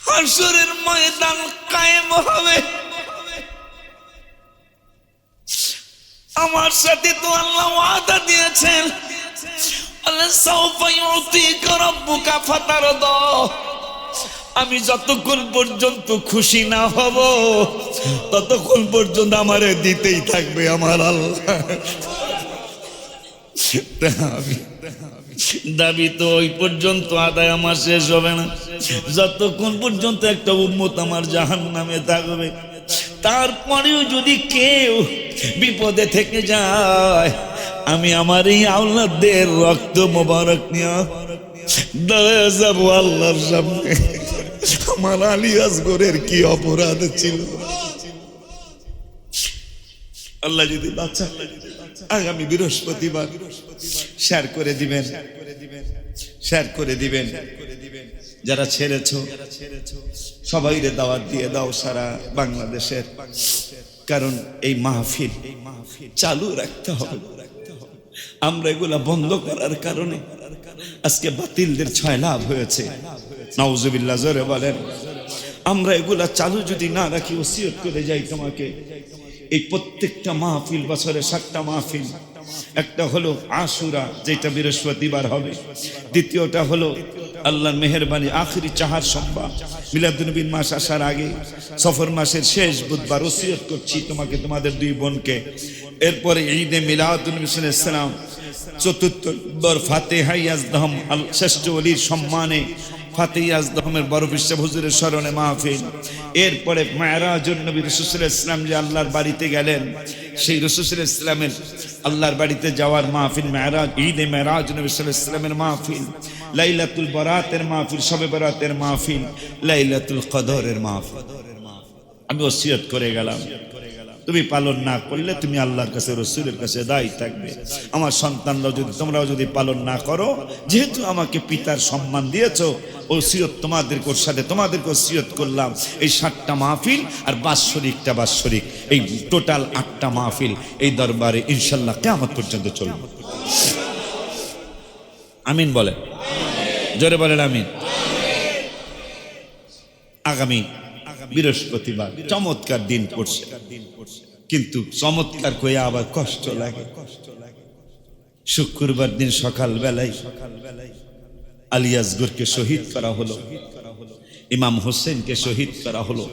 হাসরের ময়দান কায়েম হবে আমার সাথে তো আল্লাহ ওয়াদা দিয়েছেন, আল্লাহ সাউফা ইউতিকা রাব্বুকা ফাতারদা। আমি যতক্ষণ পর্যন্ত খুশি না হব ততক্ষণ পর্যন্ত আমারে দিতেই থাকবে আমার আল্লাহ। দাবি তো ওই পর্যন্ত আদায় আমার শেষ হবে না যতক্ষণ পর্যন্ত একটা উম্মত আমার জাহান্নামে থাকবে। তারপরেও যদি কেউ বিপদে থেকে যায় আমি আমার এই আওলাদের রক্ত মোবারক নিয়ে দাঁড়িয়ে যাবো আল্লাহর সামনে। আমার আলী আসগরের কি অপরাধ ছিল? আল্লাহ যদি বাচ্চা আগামী বৃহস্পতিবার শেয়ার করে দিবেন, শেয়ার করে দিবেন। যারা ছেড়েছো সবাই দাওয়াত দিয়ে দাও সারা বাংলাদেশের, কারণ এই মাহফিল চালু রাখতে হবে। আমরা এগুলা বন্ধ করার কারণে আজকে বাতিলদের ছয় লাভ হয়েছে। নাউজুবিল্লাহ জোরে বলেন। আমরা এগুলা চালু যদি না রাখি, ওসিয়ত করে যাই তোমাকে, এই প্রত্যেকটা মাহফিল বছরে 7টা মাহফিল, একটা হলো আশুরা যেটা বৃহস্পতিবার হবে, দ্বিতীয়টা হলো আল্লাহর মেহেরবানি আখিরি চাহার সোমবার মিলাদুন নবীর মাস আসার আগে সফর মাসের শেষ বুধবার। ওসিয়ত করছি তোমাকে, তোমাদের দুই বোনকে। এরপরে ঈদে মিলাদুন নবী সাল্লাল্লাহু আলাইহি ওয়াসাল্লাম, চতুর্থ বার ফাতিহা ইয়াজদাহম শ্রেষ্ঠ ওলির সম্মানে ফাতিহা ইয়াজদাহমের বড় বিশ্ব হুজুরের স্মরণে মাহফিল। এরপরে মেরাজুন নবী রাসূল সাল্লাল্লাহু আলাইহি ওয়াসাল্লাম যে আল্লাহর বাড়িতে গেলেন, সেই রাসূল সাল্লাল্লাহু আলাইহি ওয়াসাল্লামের আল্লাহর বাড়িতে যাওয়ার মাহফিল, মেরাজ, ঈদে মেরাজ নবী সাল্লাল্লাহু আলাইহি ওয়াসাল্লামের মাহফিল, লাইলাতুল বারাতের মাহফিল, শবে বারাতের মাহফিল, লাইলাতুল কদরের মাহফিল। আমি ওসিয়ত করে গেলাম, তুমি পালন না করলে তুমি আল্লাহর কাছে রাসূলের কাছে দায়ী থাকবে। আমার সন্তানরাও যদি তোমরাও যদি পালন না করো, যেহেতু আমাকে পিতার সম্মান দিয়েছো, ওসিয়ত তোমাদেরকে ওর সাথে তোমাদেরকে ওসিয়ত করলাম। এই 7টা মাহফিল আর বাৎসরিকটা বাৎসরিক, এই টোটাল 8টা মাহফিল এই দরবারে ইনশাল্লাহ কিয়ামত পর্যন্ত চলবে। আমিন বলেন, জোরে বলেন আমিন। আগামী বৃহস্পতিবার চমৎকার দিন পড়ছে, কিন্তু চমৎকার কয়ে আবার কষ্ট লাগে। শুক্রবার দিন সকাল বেলায় আলী আসগরকে শহীদ করা হলো, ইমাম হোসেনকে শহীদ করা হলো,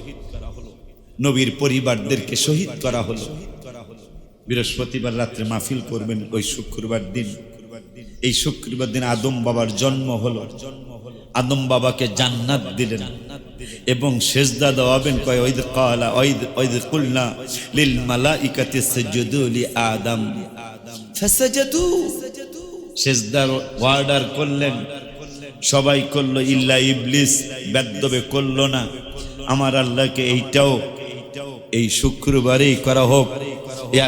নবীর পরিবারদেরকে শহীদ করা হলো। বৃহস্পতিবার রাত্রে মাহফিল করবেন ওই শুক্রবার দিন। এই শুক্রবার দিন আদম বাবার জন্ম হলো, আদম বাবাকে জান্নাত দিলেন এবং সেজদা দেওয়াবেন। কয় ওয়াইদ ক্বালা ওয়াইদ কুলনা লিল মালাইকাতি ইসজুদু লি আদম ফাসাজাদু, সেজদার অর্ডার করলেন, সবাই করলো, ইল্লা ইবলিস বেদ্যবে করলো না। আমার আল্লাহকে এইটাও এই শুক্রবারেই করা হোক,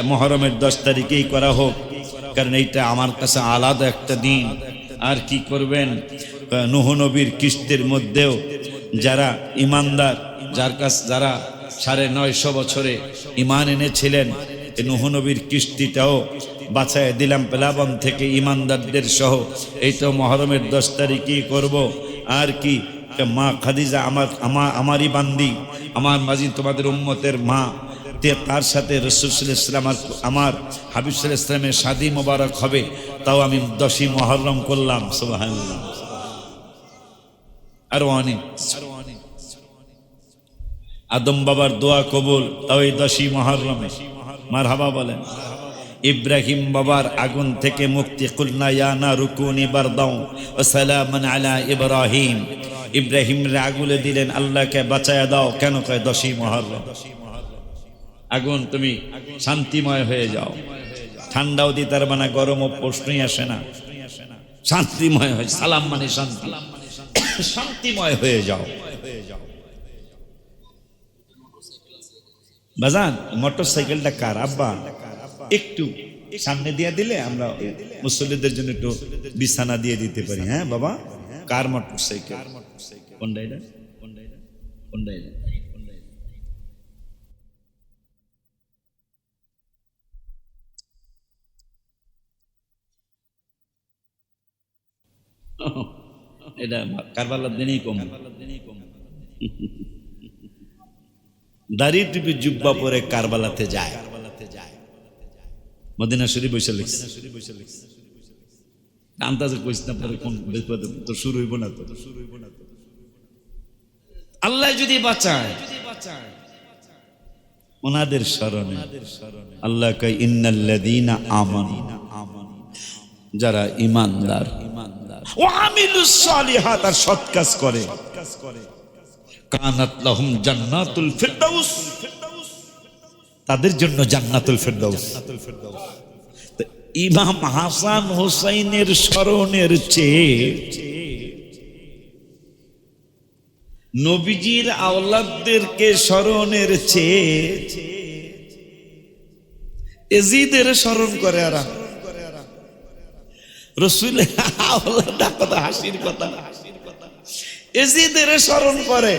মুহররমের 10 তারিখেই করা হোক, কারণ এইটা আমার কাছে আলাদা একটা দিন। আর কি করবেন, নূহ নবীর কিস্তির মধ্যেও যারা ইমানদার, যার কাছে যারা 950 বছরে ইমান এনেছিলেন, এই নূহ নবীর কিস্তিটাও বাঁচায় দিলাম প্লাবন থেকে ইমানদারদের সহ। এইটাও মুহররমের 10 তারিখই করব। আর কি, মা খাদিজা আমারই বান্দি, আমার মাঝি, তোমাদের উম্মতের মা, তার সাথে রাসূল সাল্লাল্লাহু আলাইহি ওয়াসাল্লাম আমার হাবিব সাল্লাল্লাহু আলাইহি ওয়াসাল্লামের শাদী মোবারক হবে, তাও আমি 10ই মুহররম করলাম। সুবহানাল্লাহ। আর অনেক আদম বাবার দোয়া কবুল, তাও এই 10ই মুহররমে। মারহাবা বলেন। ইব্রাহিম বাবার আগুন থেকে মুক্তি, কুলনা ইয়া নারু কুনি বারদাও ওয়া সালামান আলা ইব্রাহিম। ইব্রাহিমরে আগুনে দিলেন, আল্লাহকে বাঁচায়া দাও, কেন কয় 10ই মুহররম। আগুন তুমি শান্তিময় হয়ে যাও, ঠান্ডাও দিতে পারবে না, গরমও প্রশ্নই আসে না, শান্তিময় হয়। সালাম মানে শান্তি, শান্তিময় হয়ে যাও। বাজান মোটর সাইকেলটা কার আব্বা? একটু সামনে দিয়ে দিলে আমরা মুসল্লিদের জন্য একটু বিছানা দিয়ে দিতে পারি। হ্যাঁ বাবা, কার মোটর সাইকেল? কোনটা এটা? কোনটা এটা? এটা কারবালার দিনেই কম। দাড়ি টুপি জুব্বা পরে কারবালাতে যায়। মদিনা শরীফ বসে লিখছে, আন্দাজে কইস না, পরে কোন তো শুরু হইব না। তো আল্লাহ যদি বাঁচায় ওনাদের স্মরণে, আল্লাহ কয় ইন্নাল্লাযীনা আমানু, যারা ঈমানদার ওয়া আমিলুস সালিহাত, আর সৎ কাজ করে, কানাত লাহুম জান্নাতুল ফিরদাউস, তাদের জন্য জান্নাতুল ফিরদাউস। ইমাম হাসান হুসাইনের স্মরণের চেয়ে নবীজির আওলাদদেরকে স্মরণের চেয়ে এজিদের স্মরণ করে। আর রাসূলের আওলাদ, কথা হাসির কথা, এজিদের স্মরণ করে।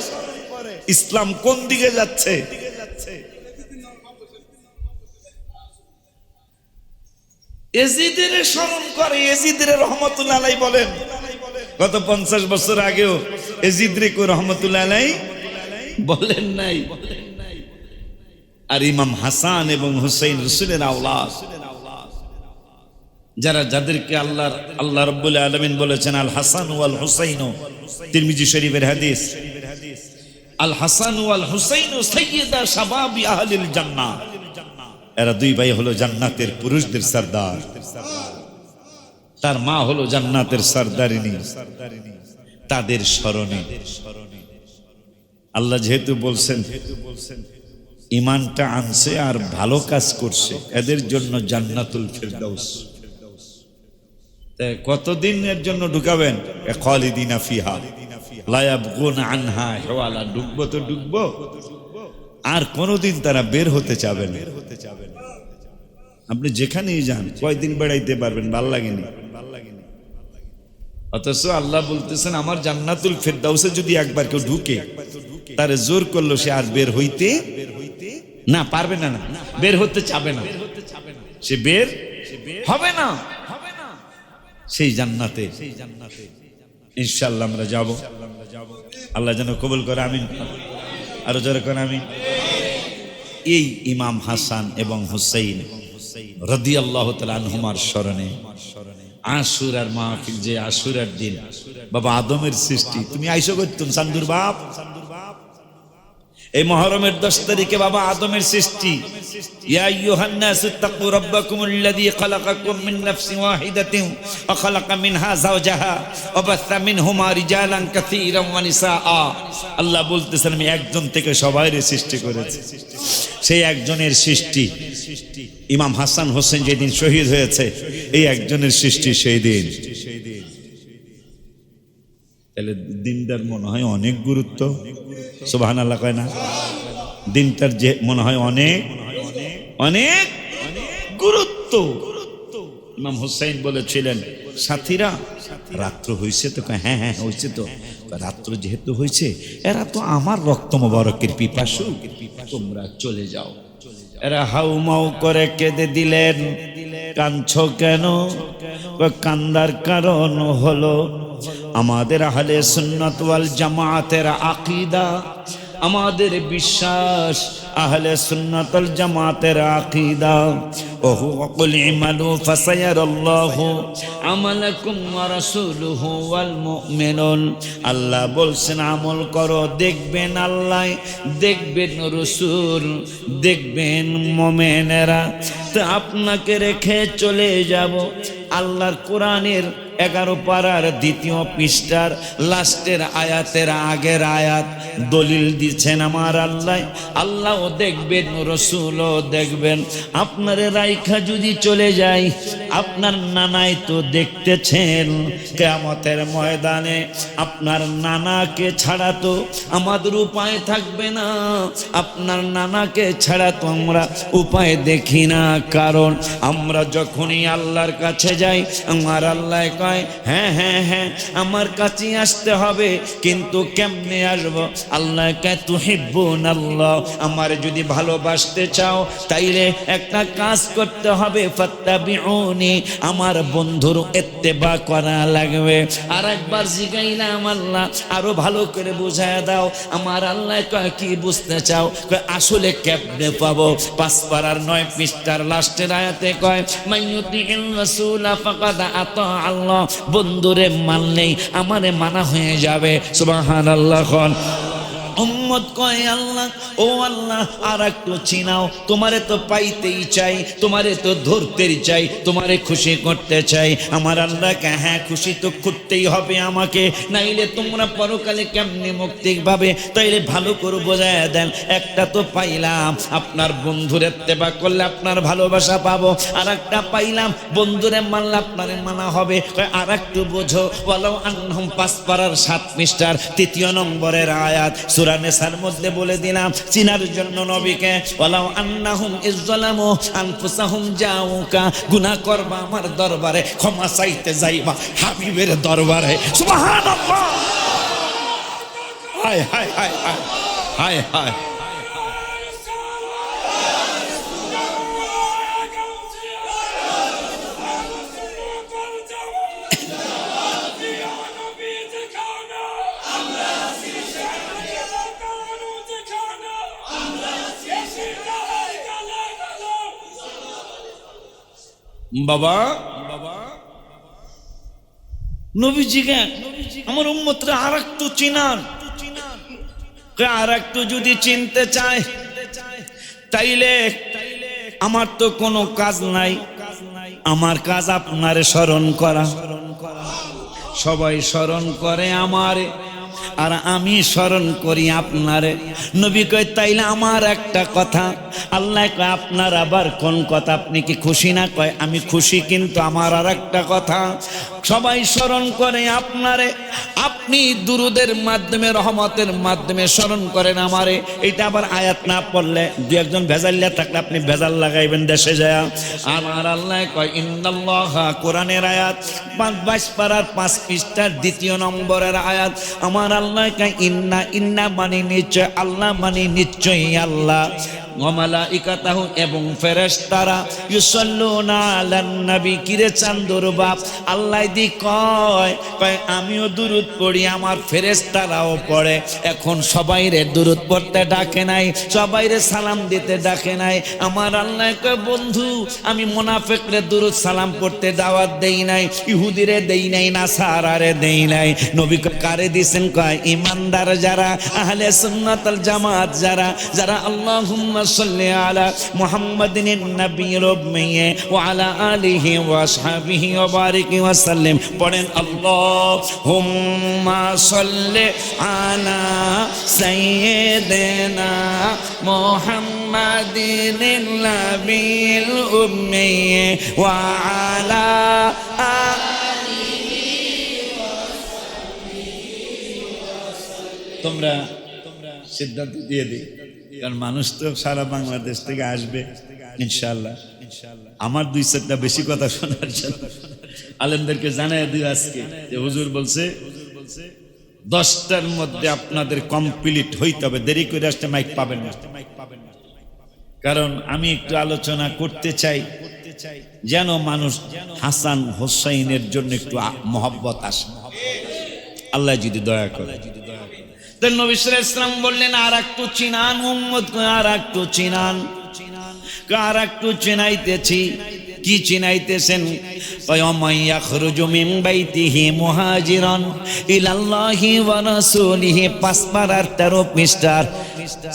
ইসলাম কোন দিকে যাচ্ছে? এজিদের স্মরণ করে। এজিদের রহমতুল্লাহ আলাইহি বলেন, গত 50 বছর আগেও এজিদ রে কো রহমতুল্লাহ আলাইহি বলেন নাই। আর ইমাম হাসান এবং হুসাইন রাসূলের আওলাদ, যারা যাদেরকে আল্লাহ রাব্বুল আলামিন বলেছেন আল হাসান ওয়াল হুসাইন, তিরমিজি শরীফের হাদিস, আল হাসান ওয়াল হুসাইন সাইয়্যিদা শাবাবি আহলিল জান্নাহ, এরা দুই ভাই হলো জান্নাতের পুরুষদের সরদার। তার মা হলো জান্নাতের সরদারিনী। তাদের স্মরণে আল্লাহ যেহেতু বলছেন ঈমানটা আনছে আর ভালো কাজ করছে, এদের জন্য জান্নাতুল ফিরদাউস। কতদিনের জন্য ঢুকাবেন? খালিদিনা ফিহা লা ইয়াবগুনা আনহা হিওয়ালা। ডুববো তো ডুববো, আর কোনোদিন তারা বের হতে চাবে না। আপনি যেখানেই যান, কয়দিন বেড়াইতে পারবেন? ভাল লাগেনি। অথচ আল্লাহ বলতেছেন আমার জান্নাতুল ফিরদাউসে যদি একবার কেউ ঢুকে, তারে জোর করলো, সে আর বের হইতে না পারবে না, বের হতে চাবে না, সে বের হবে না সেই জান্নাতে। ইনশাআল্লাহ আমরা যাব। আল্লাহ যেন কবুল করে, আমিন। আরো জোরে করে আমিন। এই ইমাম হাসান এবং হুসাইন রাদিয়াল্লাহু তাআলা আনহুমার স্মরণে আশুরার মাহফিল, যে আশুরার দিন বাবা আদমের সৃষ্টি, তুমি আইসো করতুম সান্দুর বাপ। এই মুহররমের 10 তারিখে বাবা আদমের সৃষ্টি। ইয়া আইয়ুহান নাস ইত্তাকু রাব্বাকুমুল্লাযী খালাকাকুম মিন নাফসিন ওয়াহিদাতিন ওয়া খালাকা মিনহা যাওজাহা ওয়া বাসসা মিনহুমা রিজালান কাসীরান ওয়া নিসাআ। আল্লাহ বলতেছেন আমি একজন থেকে সবাইরে সৃষ্টি করেছি। সেই একজনের সৃষ্টি ইমাম হাসান হোসেন যেদিন শহীদ হয়েছে, এই একজনের সৃষ্টি সেই দিন। তাহলে দিনটার মনে হয় অনেক গুরুত্ব। সুবহানাল্লাহ কয় না? দিনটার যে মনে হয় অনেক অনেক গুরুত্ব। ইমাম হুসাইন বলেছিলেন, সাথীরা রাত্র হয়েছে তো? হ্যাঁ হ্যাঁ হয়েছে তো। রাত্র যেহেতু হয়েছে, এরা তো আমার রক্ত মোবারকের পিপাসু, তোমরা চলে যাও। এরা হাউমাউ করে কেঁদে দিলেন। কাঁদছো কেন? কান্দার কারণ হলো আমাদের আহলে সুন্নাত ওয়াল জামাতের আকীদা, আমাদের বিশ্বাস, আহলে সুন্নাতুল জামাতের আকীদা। ওহু কুল ইমালু ফাসায়ারাল্লাহু আমালাকুম ওয়া রাসূলুহু ওয়াল মুমিনুন। আল্লাহ বলছেন আমল করো, দেখবেন আল্লাহ, দেখবেন রাসূল, দেখবেন মুমিনেরা। তো আপনাকে রেখে চলে যাব আল্লাহর কোরআনের 11 পারার 2য় পৃষ্ঠার লাস্টের আয়াতের আগের আয়াত দলিল দিচ্ছেন আমার আল্লাহ। আল্লাহও দেখবেন, রসুলও দেখবেন। আপনারে রাইখা যদি চলে যাই, আপনার নানাই তো দেখতেছেন কিয়ামতের ময়দানে আপনার নানাকে ছাড়া তো আমাদের উপায় থাকবে না। আপনার নানাকে ছাড়া তো আমরা উপায় দেখি না, কারণ আমরা যখনই আল্লাহর কাছে যাই আমার আল্লাহ কয় হ্যাঁ হ্যাঁ হ্যাঁ আমার কাছে আসতে হবে, কিন্তু কেমনে আসবো? আল্লাহ কয় তুহিব্বুনাল্লাহ, আমার যদি ভালোবাসতে চাও তাইলে একটা কাজ করতে হবে, ফাত্তাবিউনি, আমার বন্ধুর ইত্তেবা করা লাগবে। আর একবার জিগাইলাম আল্লাহ আরো ভালো করে বুঝায় দাও। আমার আল্লাহ কয় কি বুঝতে চাও? কয় আসলে কেমনে পাবো? 5 পারার 9 পৃষ্ঠার লাস্টের আয়াতে কয় মাইয়ুতির রাসূলা ফাকাদ আতা আল্লাহ, বন্ধুরে মানলেই আমারে মানা হয়ে যাবে। সুবহানাল্লাহ। উম্মত কয় আল্লাহ, ও আল্লাহ আর একটু চিনাও, তোমারে তো পাইতেই চাই, তোমারে তো ধরতেই চাই, তোমারে খুশি করতে চাই। আমার আল্লাহকে হ্যাঁ খুশি তো করতেই হবে আমাকে, নাইলে তোমরা পরকালে কেমনে মুক্তি পাবে? তাইলে ভালো করে বোঝায় দেন। একটা তো পাইলাম আপনার বন্ধুরে ইত্তেবা করলে আপনার ভালোবাসা পাবো, আর একটা পাইলাম বন্ধুরে মানলে আপনারে মানা হবে। আর একটু বোঝো, ওয়ালাউ আনহুম 5 পারার 7 পৃষ্ঠার 3য় নম্বরের আয়াত সূরা নিসার মধ্যে বলে দিলাম চিনার জন্য নবীকে, ওয়ালাউ আন্নাহুম ইযলামু আনফুসাহুম জাউকা, গুনাহ করবা আমার দরবারে, ক্ষমা চাইতে যাইবা হাবিবের দরবারে। সুবহানাল্লাহ। হায় হায় হায় হায় হায় হায়। বাবা নবীজিকে আমার উম্মতরা আর একটু চিনান, আর একটু যদি চিনতে চায় তাইলে আমার তো কোনো কাজ নাই, আমার কাজ আপনারে স্মরণ করা। সবাই স্মরণ করে আমারে আর আমি স্মরণ করি আপনারে। নবী কয় তাইলে আমার একটা কথা। আল্লাহ কয় আপনার আবার কোন কথা? আপনি কি খুশি না? কয় আমি খুশি, কিন্তু আমার আর একটা কথা। সবাই স্মরণ করে আপনারে, আপনি দুরুদের মাধ্যমে রহমতের মাধ্যমে স্মরণ করেন আমারে। এটা আবার আয়াত না পড়লে 2-1 ভেজাল্লা থাকলে আপনি ভেজাল লাগাইবেন দেশে যায়। আমার আল্লাহ কয় ইন্নাল্লাহা, কোরআনের আয়াত 22 পারার 5 পৃষ্ঠার 2য় নম্বরের আয়াত। আমার আল্লাহ কয় ইন্না, ইন্না মানে নিশ্চয়, আল্লাহ মানে নিশ্চয়ই আল্লাহ, ওয়া মালাইকাতাহু এবং ফেরেশতারা ইউসাল্লুনা আলান নবী। কিরে চান্দুর বাপ, আল্লাহ দি কয় আমিও দুরূদ পড়ি, আমার ফেরেশতারাও পড়ে। এখন সবাইরে দুরূদ পড়তে ডাকে নাই, সবাইরে সালাম দিতে ডাকে নাই। আমার আল্লাহ কয় বন্ধু আমি মুনাফিকরে দুরূদ সালাম পড়তে দাওয়াত দেই নাই, ইহুদিরে দেই নাই, নাসারারে দেই নাই। নবী কারে দিছেন? কয় ঈমানদার যারা, আহলে সুন্নাতুল জামাত যারা, যারা আল্লাহুম্মা সাল্লি আলা মুহাম্মাদিন নবিয়্যিল উম্মি ওয়া আলা আলিহি ওয়া আসহাবিহি ওয়া বারিক ওয়া সাল্লিম। পড়েন আল্লাহুম্মা সাল্লি আলা সাইয়্যিদিনা মুহাম্মাদিন নবিয়্যিল উম্মি ওয়া আলা আলিহি ওয়া সাহবিহি। তোমরা সিদ্ধান্ত দিয়ে দিই, কারণ মানুষ তো সারা বাংলাদেশ থেকে আসবে ইনশাআল্লাহ। আমার 2-4টা বেশি কথা শোনার জন্য আলেমদেরকে জানাই দিই আজকে যে হুজুর বলছে 10টার মধ্যে আপনাদের কমপ্লিট হইতে হবে, দেরি করে আসতে মাইক পাবেন না। কারণ আমি একটু আলোচনা করতে চাই যেন মানুষ হাসান হোসাইনের জন্য একটু মহব্বত আসে, আল্লাহ যদি দয়া করে। তো নবী সাল্লাল্লাহু আলাইহি ওয়াসাল্লাম বললেন আর একটু চিনান উম্মত, আর একটু চিনান, আর একটু চিনাইতেছি। কি চিনাইতেছেন? ওয়ামান ইয়াখরুজু মিন বাইতিহি মুহাজিরান ইলাল্লাহি ওয়া রাসূলিহি, 5 পারার 13 পৃষ্ঠার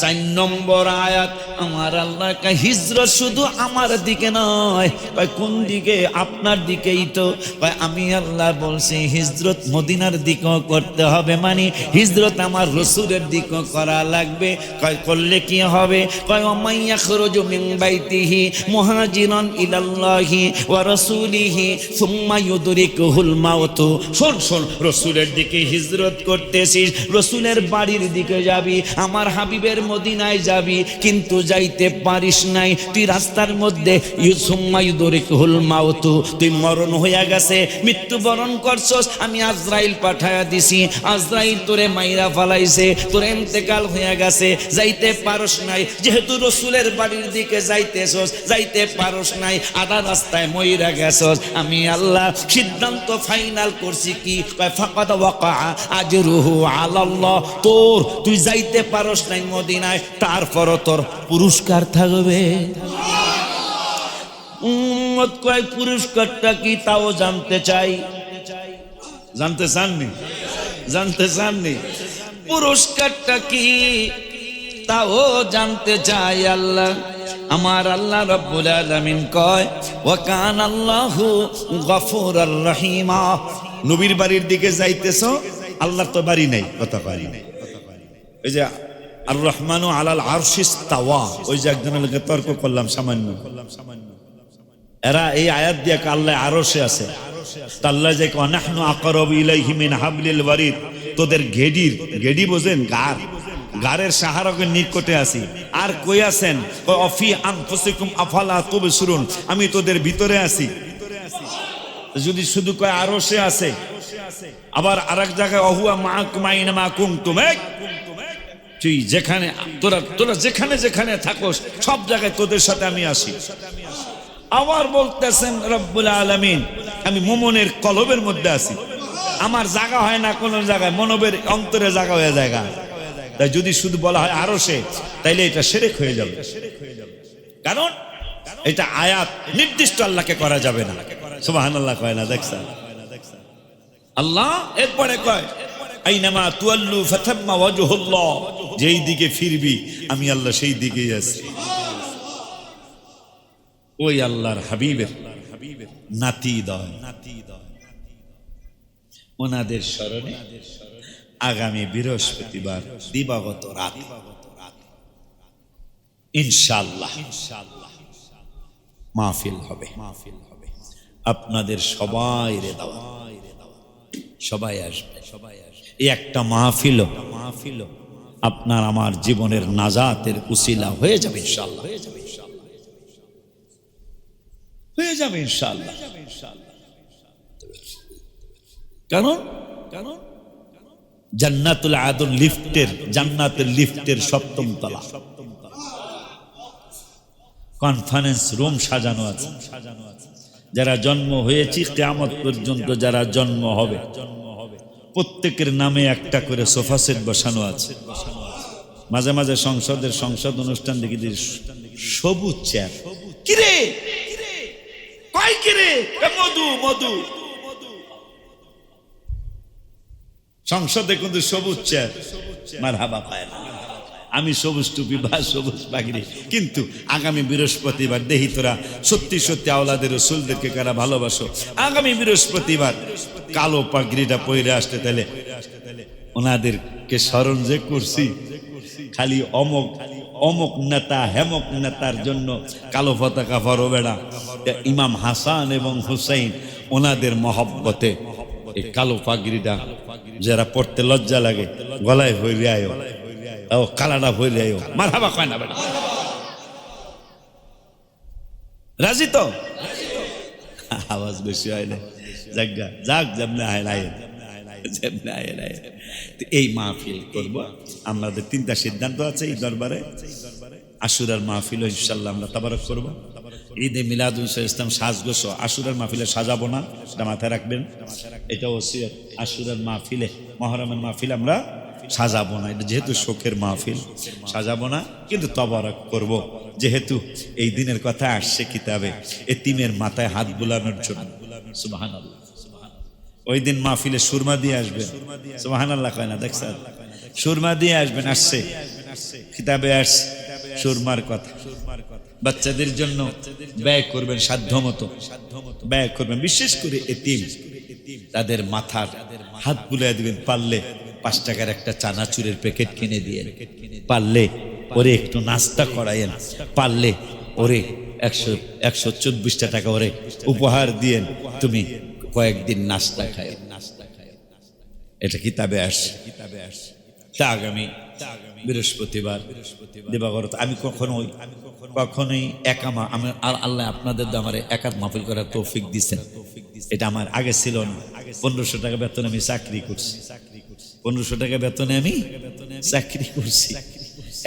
4 নম্বর আয়াত। আমার আল্লাহ কা হিজরত শুধু আমার দিকে নয়, কয় কোন দিকে? আপনার দিকেই তো। কয় আমি আল্লাহ বলছি হিজরত মদিনার দিকেও করতে হবে, মানে হিজরত আমার রাসূলের দিকেও করা লাগবে। কয় করলে কি হবে? কয় ওয়ামান ইয়াখরুজু মিন বাইতিহি মুহাজিরান ইলাল্লাহি ওয়া রাসূলিহি সুম্মা ইউদরিকুহুল মাউত। শোন শোন, রাসূলের দিকে হিজরত করতেছিস, রাসূলের বাড়ির দিকে যাবি, আমার হাবিবের মদিনায় যাবি, কিন্তু যাইতে পারিস নাই, তুই রাস্তার মধ্যে সুম্মা ইউদরিকুহুল মাউত, তুই মরণ হইয়া গেছে, মৃত্যুবরণ করছস, আমি আজরাইল পাঠায়া দিছি, আজরাইল তোরে মাইরা ফালাইছে, তোর ইন্তেকাল হইয়া গেছে, যাইতে পারস নাই। যেহেতু রাসূলের বাড়ির দিকে যাইতেছস, যাইতে পারস নাই, আধা রাস্তায় মইরা গেছস, আমি আল্লাহ সিদ্ধান্ত ফাইনাল করছি কি? ফাকাদ ওয়াকা আজরুহু আলাল্লাহ, তোর তুই যাইতে পারস নাই মদিনায়, তারপরও তোর পুরস্কার থাকবে। উম্মত কয় পুরস্কারটা কি তাও জানতে চাই। জানতে চাননি? জানতে চাননি পুরস্কারটা কি তাও জানতে চাই। আল্লাহ আমার আল্লাহ রাব্বুল আলামিন কয় ওয়া কানা আল্লাহু গফুরার রহিমা। নবীর বাড়ির দিকে যাইতেছো, আল্লাহর তো বাড়ি নাই, কথা পারি নাই। এই যে আর রহমানু আলাল আরশিস তাওয়া, ওই যে একজনের লোকে তর্ক করলাম সামান্য, এরা এই আয়াত দিয়ে আল্লাহ আরশে আছে, আল্লাহ যে নাহনু আকরাবু ইলাইহি মিন হাবলিল ওয়ারিদ, তোদের গেডি বোঝেন, গারের সাহারকের নিকটে আছি। আর কই আছেন? অফি আনফুসিকুম আফালা তুবসিরুন, আমি তোদের ভিতরে আছি। যদি শুধু কয় আরশে আছে, আবার আরেক জায়গায় অহুয়া মাআকুম আইনামা কুনতুম, তুই যেখানে তোরা যেখানে যেখানে থাকোস সব জায়গায় তোদের সাথে আমি আসি। আবার বলতেছেন রব্বুল আলামিন আমি মুমিনের কলবের মধ্যে আছি, আমার জায়গা হয় না কোন জায়গায়, মনবের অন্তরে জায়গা হয়ে জায়গা। তাই যদি শুধু বলা হয় আরশে, তাইলে এটা শিরক হয়ে যাবে, কারণ এটা আয়াত নির্দিষ্ট আল্লাহকে করা যাবে না। সুবহানাল্লাহ কয় না? দেখছেন আল্লাহ এরপরে কয় আইনামা তুয়াল্লু ফাতাম্মা ওয়াজহুল্লাহ, যেই দিকে ফিরবি আমি আল্লাহ সেই দিকেই আছি। ওই আল্লাহর হাবিবের নাতি দয়, ওনাদের স্মরণে আগামী বৃহস্পতিবার দিবাগত রাত ইনশাআল্লাহ মাহফিল হবে। আপনাদের সবাই রে দাওয়াত, সবাই আসবে। এই একটা মাহফিল আপনার আমার জীবনের নাজাতের উসিলা হয়ে যাবে ইনশাআল্লাহ, হয়ে যাবে ইনশাআল্লাহ। কারণ জান্নাতুল আদন লিফটের, জান্নাতের লিফটের 7ম তলা কনফারেন্স রুম সাজানো আছে। যারা জন্ম হয়েছে কিয়ামত পর্যন্ত যারা জন্ম হবে প্রত্যেকের নামে একটা করে সোফা সেট বসানো আছে। মাঝে মাঝে সংসদ অনুষ্ঠান দেখি সবুজ চেয়ার। কিরে কয় কিরে মধু মধু, সংসদে কিন্তু সবুজ চেয়ার, মারহাবা পায় না। আমি সবুজ টুপি বা সবুজ পাগড়ি, কিন্তু আগামী বৃহস্পতিবার দেখি তোরা সত্যি সত্যি আওলাদের রাসূলদেরকে কারা ভালোবাসো, আগামী বৃহস্পতিবার কালো পাগড়িটা পরে আসতে, তাহলে ওনাদেরকে স্মরণ যে করছি, খালি অমক নেতা হেমক নেতার জন্য কালো পতাকা ফরবে না। ইমাম হাসান এবং হুসাইন ওনাদের মহব্বতে এই কালো পাগড়িটা যারা পড়তে লজ্জা লাগে গলায় ভরে আয়ো, ও কালাটা ভরে আয়ো, মারহাবা কয় না বেটা? রাজি তো? আওয়াজ বেশি হয় না, জাগা জাগ যেমনে আয় নাই, যেমনে আয় নাই। এই মাহফিল করব, আমাদের 3টা সিদ্ধান্ত আছে এই দরবারে। আশুরার মাহফিল ইনশাআল্লাহ আমরা তাবারক করব। ঈদে মিলাদুল ইসলাম সাজগোছ, আশুরার মাহফিলে সাজাবো না, এটা মাথায় রাখবেন। এটা ওসিয়ত, আশুরার মাহফিলে, মুহররমের মাহফিলে আমরা সাজাবো না, এটা যেহেতু শোকের মাহফিল সাজাবো না, কিন্তু তবারক করব যেহেতু এই দিনের কথা আসছে কিতাবে, এতিমের মাথায় হাত বুলানোর জন্য। সুবহানাল্লাহ। ওই দিন মাহফিলে সুরমা দিয়ে আসবেন, সুবহানাল্লাহ কয় না, দেখছেন? সুরমা দিয়ে আসবেন, আসছে কিতাবে আসছে সুরমার কথা। বাচ্চাদের জন্য ব্যয় করবেন, সাধ্য মতো ব্যয় করবেন, বিশেষ করে এতিম তাদের মাথার হাত বুলিয়ে দিবেন। পারলে 5 টাকার একটা চানাচুরের প্যাকেট কিনে দিয়ে, পারলে ওরে একটু নাস্তা করায়েন, পারলে ওরে 124 টাকা ওরে উপহার দিয়েন, তুমি কয়েকদিন নাস্তা খায়। এটা কিতাবে আসে। তা আগামী বৃহস্পতিবার দিবাগত আমি কখনোই একামা আমি আল্লাহ আপনাদের আমার একাত মাহফিল করার তৌফিক দিচ্ছেন। এটা আমার আগে ছিল না। 1500 টাকা বেতনে আমি চাকরি করছি, 1500 টাকা বেতনে আমি চাকরি করছি।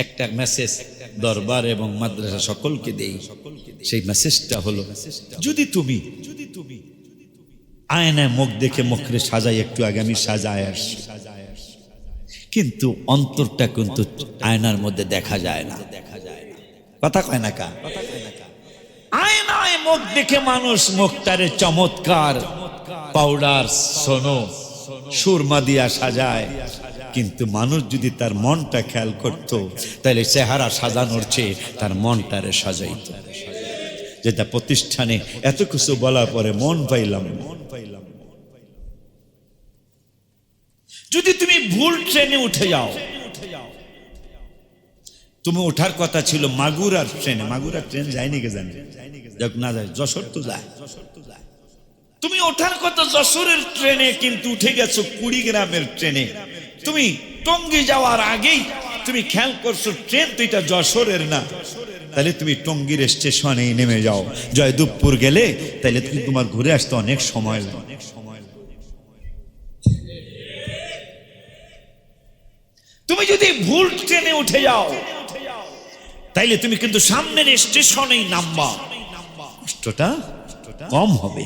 একটা মেসেজ দরবার এবং মাদ্রাসা সকলকে দেই, সেই মেসেজটা হলো, যদি তুমি আয়নায় মুখ দেখে মুখরে সাজাই, একটু আগে আমি সাজায় আসছি, কিন্তু অন্তরটা কিন্তু আয়নার মধ্যে দেখা যায় না। কথা কয় না কা? আয়নায় মুখ দেখে মানুষ মুখটারে চমৎকার পাউডার সোনো সুরমা দিয়া সাজায়, কিন্তু মানুষ যদি তার মনটা খেয়াল করতো, তাহলে চেহারা সাজানোর চেয়ে তার মনটারে সাজাইত। যেটা প্রতিষ্ঠানে এত কিছু বলার পরে মন পাইলাম। যদি তুমি ভুল ট্রেনে উঠে যাও, তুমি ওঠার কথা ছিল মাগুরার ট্রেনে, মাগুরার ট্রেন যায়নি কে জানি, যাক না যায়, যশোর তো যায়। তুমি ওঠার কথা যশোরের ট্রেনে, কিন্তু উঠে গেছো কুড়িগ্রামের ট্রেনে। তুমি টঙ্গী যাওয়ার আগেই তুমি খেয়াল করছো ট্রেন তো এটা যশোরের না, তাহলে তুমি টঙ্গীর স্টেশনে নেমে যাও। জয়দেবপুর গেলে তাহলে তুমি তোমার ঘুরে আসতে অনেক সময় লাগে। তুমি যদি ভুল ট্রেনে উঠে যাও, তাইলে তুমি কিন্তু সামনের স্টেশনেই নামবা, কষ্টটা কম হবে।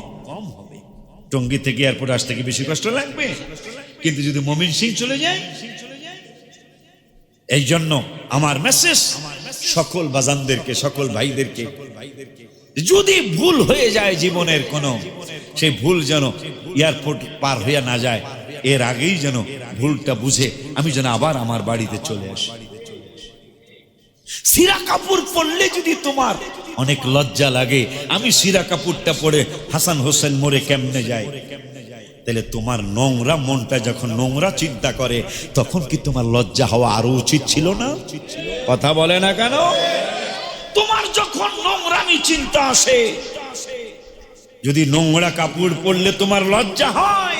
টঙ্গী থেকে এয়ারপোর্ট আসতে কি বেশি কষ্ট লাগবে? কিন্তু যদি ময়মনসিংহ চলে যায়, এই জন্য আমার মেসেজ সকল বাজানদেরকে, সকল ভাইদেরকে, যদি ভুল হয়ে যায় জীবনের কোনো, সেই ভুল যেন এয়ারপোর্ট পার হইয়া না যায়, এর আগেই যেন ভুলটা বুঝে আমি যেন আবার আমার বাড়িতে চলে আসি। সিরা কাপড় পরলে যদি তোমার অনেক লজ্জা লাগে, আমি সিরা কাপড়টা পরে হাসান হোসেন মোড়ে কেমনে যাই, তাহলে তোমার নোংরা মনটা যখন নোংরা চিন্তা করে, তখন কি তোমার লজ্জা হওয়া আরো উচিত ছিল না? কথা বলে না কেন? তোমার যখন নোংরামি চিন্তা আসে, যদি নোংরা কাপড় পরলে তোমার লজ্জা হয়,